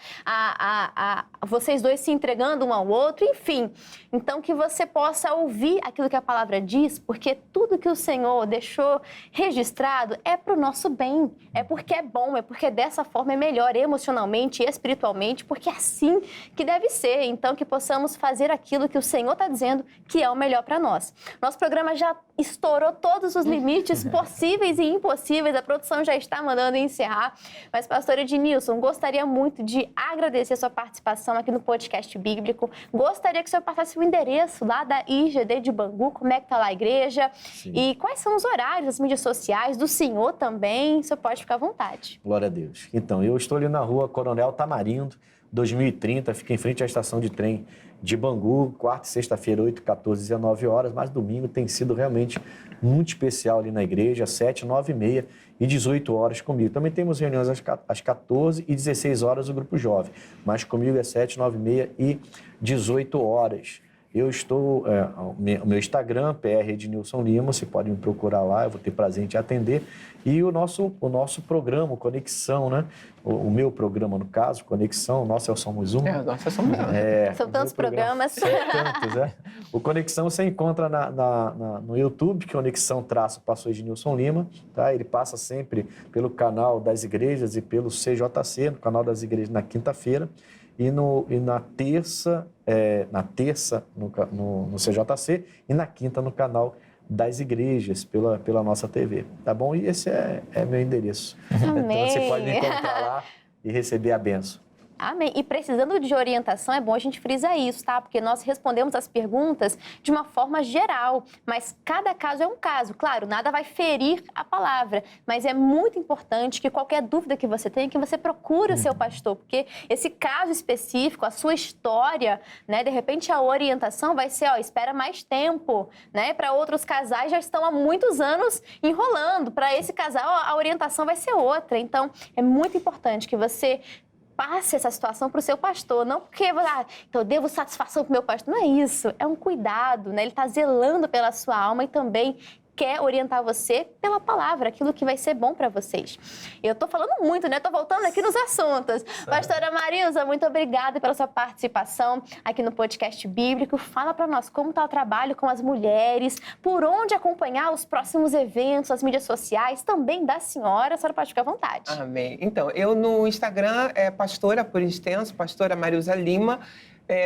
vocês dois se entregando um ao outro, enfim. Então que você possa ouvir aquilo que a palavra diz, porque tudo que o Senhor deixou registrado é para o nosso bem, é porque é bom, é porque dessa forma é melhor emocionalmente e espiritualmente, porque é assim que deve ser. Então que possamos fazer aquilo que o Senhor está dizendo que é o melhor para nós. Nosso programa já estourou todos os limites possíveis e impossíveis, a produção já está mandando encerrar, mas pastor Ednilson, gostaria muito de agradecer a sua participação aqui no podcast bíblico, gostaria que o senhor passasse o endereço lá da IGD de Bangu, como é que está lá a igreja, Sim. e quais são os horários das mídias sociais, do senhor também, o senhor pode ficar à vontade. Glória a Deus. Então, eu estou ali na rua Coronel Tamarindo, 2030, fica em frente à estação de trem de Bangu, quarta e sexta-feira, 8, 14, 19 horas, mas domingo tem sido realmente muito especial ali na igreja, 7, 9 e meia e 18 horas comigo. Também temos reuniões às 14 e 16 horas do Grupo Jovem, mas comigo é 7, 9 e meia e 18 horas. Eu estou, o meu Instagram, PR Ednilson Lima, você pode me procurar lá, eu vou ter prazer em te atender. E o nosso programa, Conexão, né? O meu programa, no caso, Conexão, o nosso é o Somos Um. Nossa, somos São tantos programas. São tantos, é. O Conexão você encontra no YouTube, Conexão-Pastor Ednilson Lima, tá? Ele passa sempre pelo canal das igrejas e pelo CJC, no canal das igrejas na quinta-feira. E na terça no CJC e na quinta no canal das igrejas, pela nossa TV, tá bom? E esse é meu endereço. Amém. Então você pode me encontrar lá e receber a bênção. Amém. E precisando de orientação, é bom a gente frisar isso, tá? Porque nós respondemos as perguntas de uma forma geral, mas cada caso é um caso. Claro, nada vai ferir a palavra, mas é muito importante que qualquer dúvida que você tenha, que você procure o seu pastor, porque esse caso específico, a sua história, né? De repente a orientação vai ser, espera mais tempo, né? Para outros casais já estão há muitos anos enrolando. Para esse casal, a orientação vai ser outra. Então, é muito importante que você passe essa situação para o seu pastor, não porque, então eu devo satisfação para o meu pastor, não é isso, é um cuidado, né? Ele está zelando pela sua alma e também quer orientar você pela palavra, aquilo que vai ser bom para vocês. Eu estou falando muito, né? Estou voltando aqui nos assuntos. Pastora Marilza, muito obrigada pela sua participação aqui no podcast bíblico. Fala para nós como está o trabalho com as mulheres, por onde acompanhar os próximos eventos, as mídias sociais, também da senhora. A senhora pode ficar à vontade. Amém. Então, eu no Instagram é pastora por extenso, pastora Marilza Lima.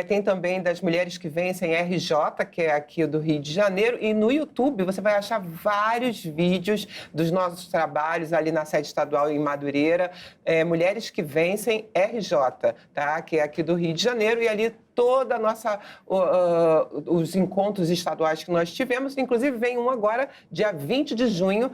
Tem também das Mulheres que Vencem RJ, que é aqui do Rio de Janeiro. E no YouTube você vai achar vários vídeos dos nossos trabalhos ali na sede estadual em Madureira. Mulheres que Vencem RJ, tá? Que é aqui do Rio de Janeiro. E ali toda a nossa os encontros estaduais que nós tivemos. Inclusive, vem um agora, dia 20 de junho,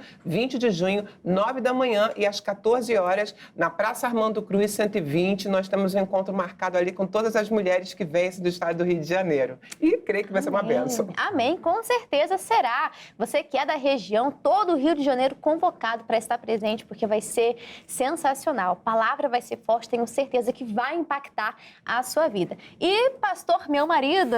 9 da manhã e às 14 horas, na Praça Armando Cruz, 120. Nós temos um encontro marcado ali com todas as mulheres que vêm do estado do Rio de Janeiro. E creio que vai ser uma bênção. Amém, com certeza será. Você que é da região, todo o Rio de Janeiro convocado para estar presente, porque vai ser sensacional. A palavra vai ser forte, tenho certeza que vai impactar a sua vida. E pastor, meu marido,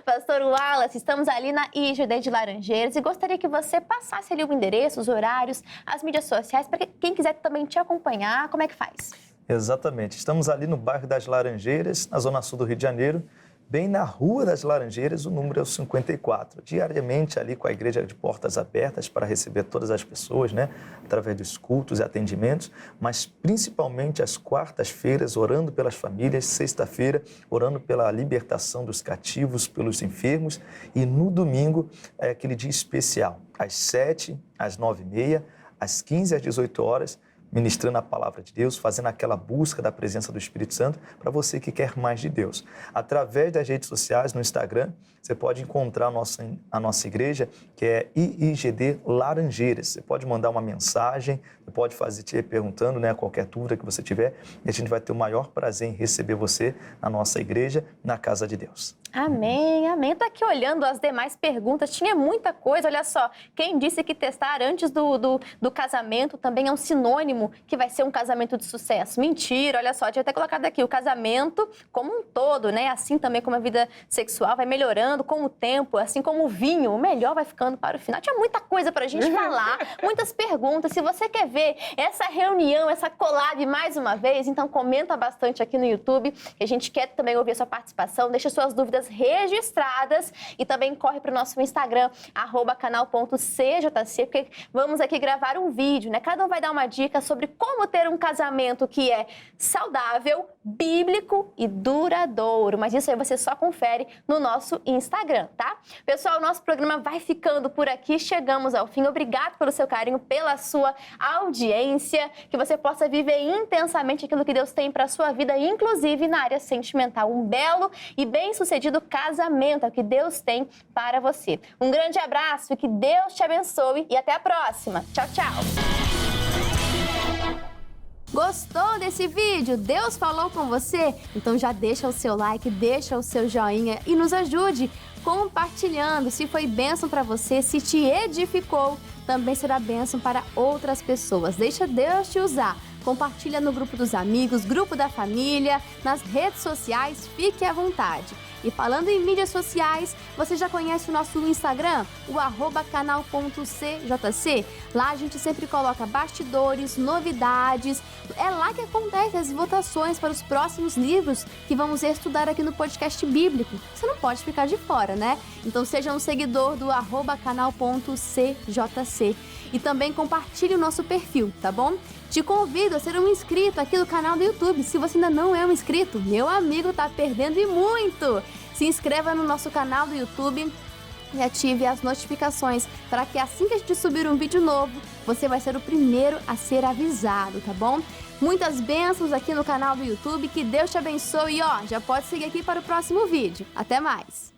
pastor Wallace, estamos ali na IGD de Laranjeiras e gostaria que você passasse ali o endereço, os horários, as mídias sociais, para quem quiser também te acompanhar, como é que faz? Exatamente. Estamos ali no bairro das Laranjeiras, na zona sul do Rio de Janeiro, bem na Rua das Laranjeiras, o número é o 54. Diariamente ali com a igreja de portas abertas para receber todas as pessoas, né? Através dos cultos e atendimentos, mas principalmente às quartas-feiras, orando pelas famílias, sexta-feira, orando pela libertação dos cativos, pelos enfermos, e no domingo é aquele dia especial, às 7, às 9h30, às 15 às 18 horas, ministrando a palavra de Deus, fazendo aquela busca da presença do Espírito Santo para você que quer mais de Deus. Através das redes sociais, no Instagram, você pode encontrar a nossa igreja, que é IIGD Laranjeiras. Você pode mandar uma mensagem, você pode fazer te perguntando, né, qualquer dúvida que você tiver, e a gente vai ter o maior prazer em receber você na nossa igreja, na casa de Deus. Amém, amém. Estou aqui olhando as demais perguntas, tinha muita coisa, olha só. Quem disse que testar antes do casamento também é um sinônimo que vai ser um casamento de sucesso? Mentira, olha só, tinha até colocado aqui, o casamento como um todo, né? Assim também como a vida sexual vai melhorando com o tempo, assim como o vinho, o melhor vai ficando para o final. Tinha muita coisa para a gente falar, muitas perguntas. Se você quer ver essa reunião, essa collab mais uma vez, então comenta bastante aqui no YouTube, que a gente quer também ouvir a sua participação, deixa suas dúvidas registradas e também corre para o nosso Instagram, @canal.cjc, porque vamos aqui gravar um vídeo, né? Cada um vai dar uma dica sobre como ter um casamento que é saudável, bíblico e duradouro. Mas isso aí você só confere no nosso Instagram, tá? Pessoal, o nosso programa vai ficando por aqui, chegamos ao fim. Obrigado pelo seu carinho, pela sua audiência, que você possa viver intensamente aquilo que Deus tem para a sua vida, inclusive na área sentimental. Um belo e bem-sucedido casamento é o que Deus tem para você. Um grande abraço e que Deus te abençoe e até a próxima. Tchau, tchau! Gostou desse vídeo? Deus falou com você? Então já deixa o seu like, deixa o seu joinha e nos ajude compartilhando. Se foi bênção para você, se te edificou, também será bênção para outras pessoas. Deixa Deus te usar. Compartilha no grupo dos amigos, grupo da família, nas redes sociais, fique à vontade. E falando em mídias sociais, você já conhece o nosso Instagram? O @canal.cjc. Lá a gente sempre coloca bastidores, novidades. É lá que acontecem as votações para os próximos livros que vamos estudar aqui no podcast bíblico. Você não pode ficar de fora, né? Então seja um seguidor do @canal.cjc. E também compartilhe o nosso perfil, tá bom? Te convido a ser um inscrito aqui do canal do YouTube. Se você ainda não é um inscrito, meu amigo, tá perdendo e muito! Se inscreva no nosso canal do YouTube e ative as notificações para que assim que a gente subir um vídeo novo, você vai ser o primeiro a ser avisado, tá bom? Muitas bênçãos aqui no canal do YouTube, que Deus te abençoe e já pode seguir aqui para o próximo vídeo. Até mais!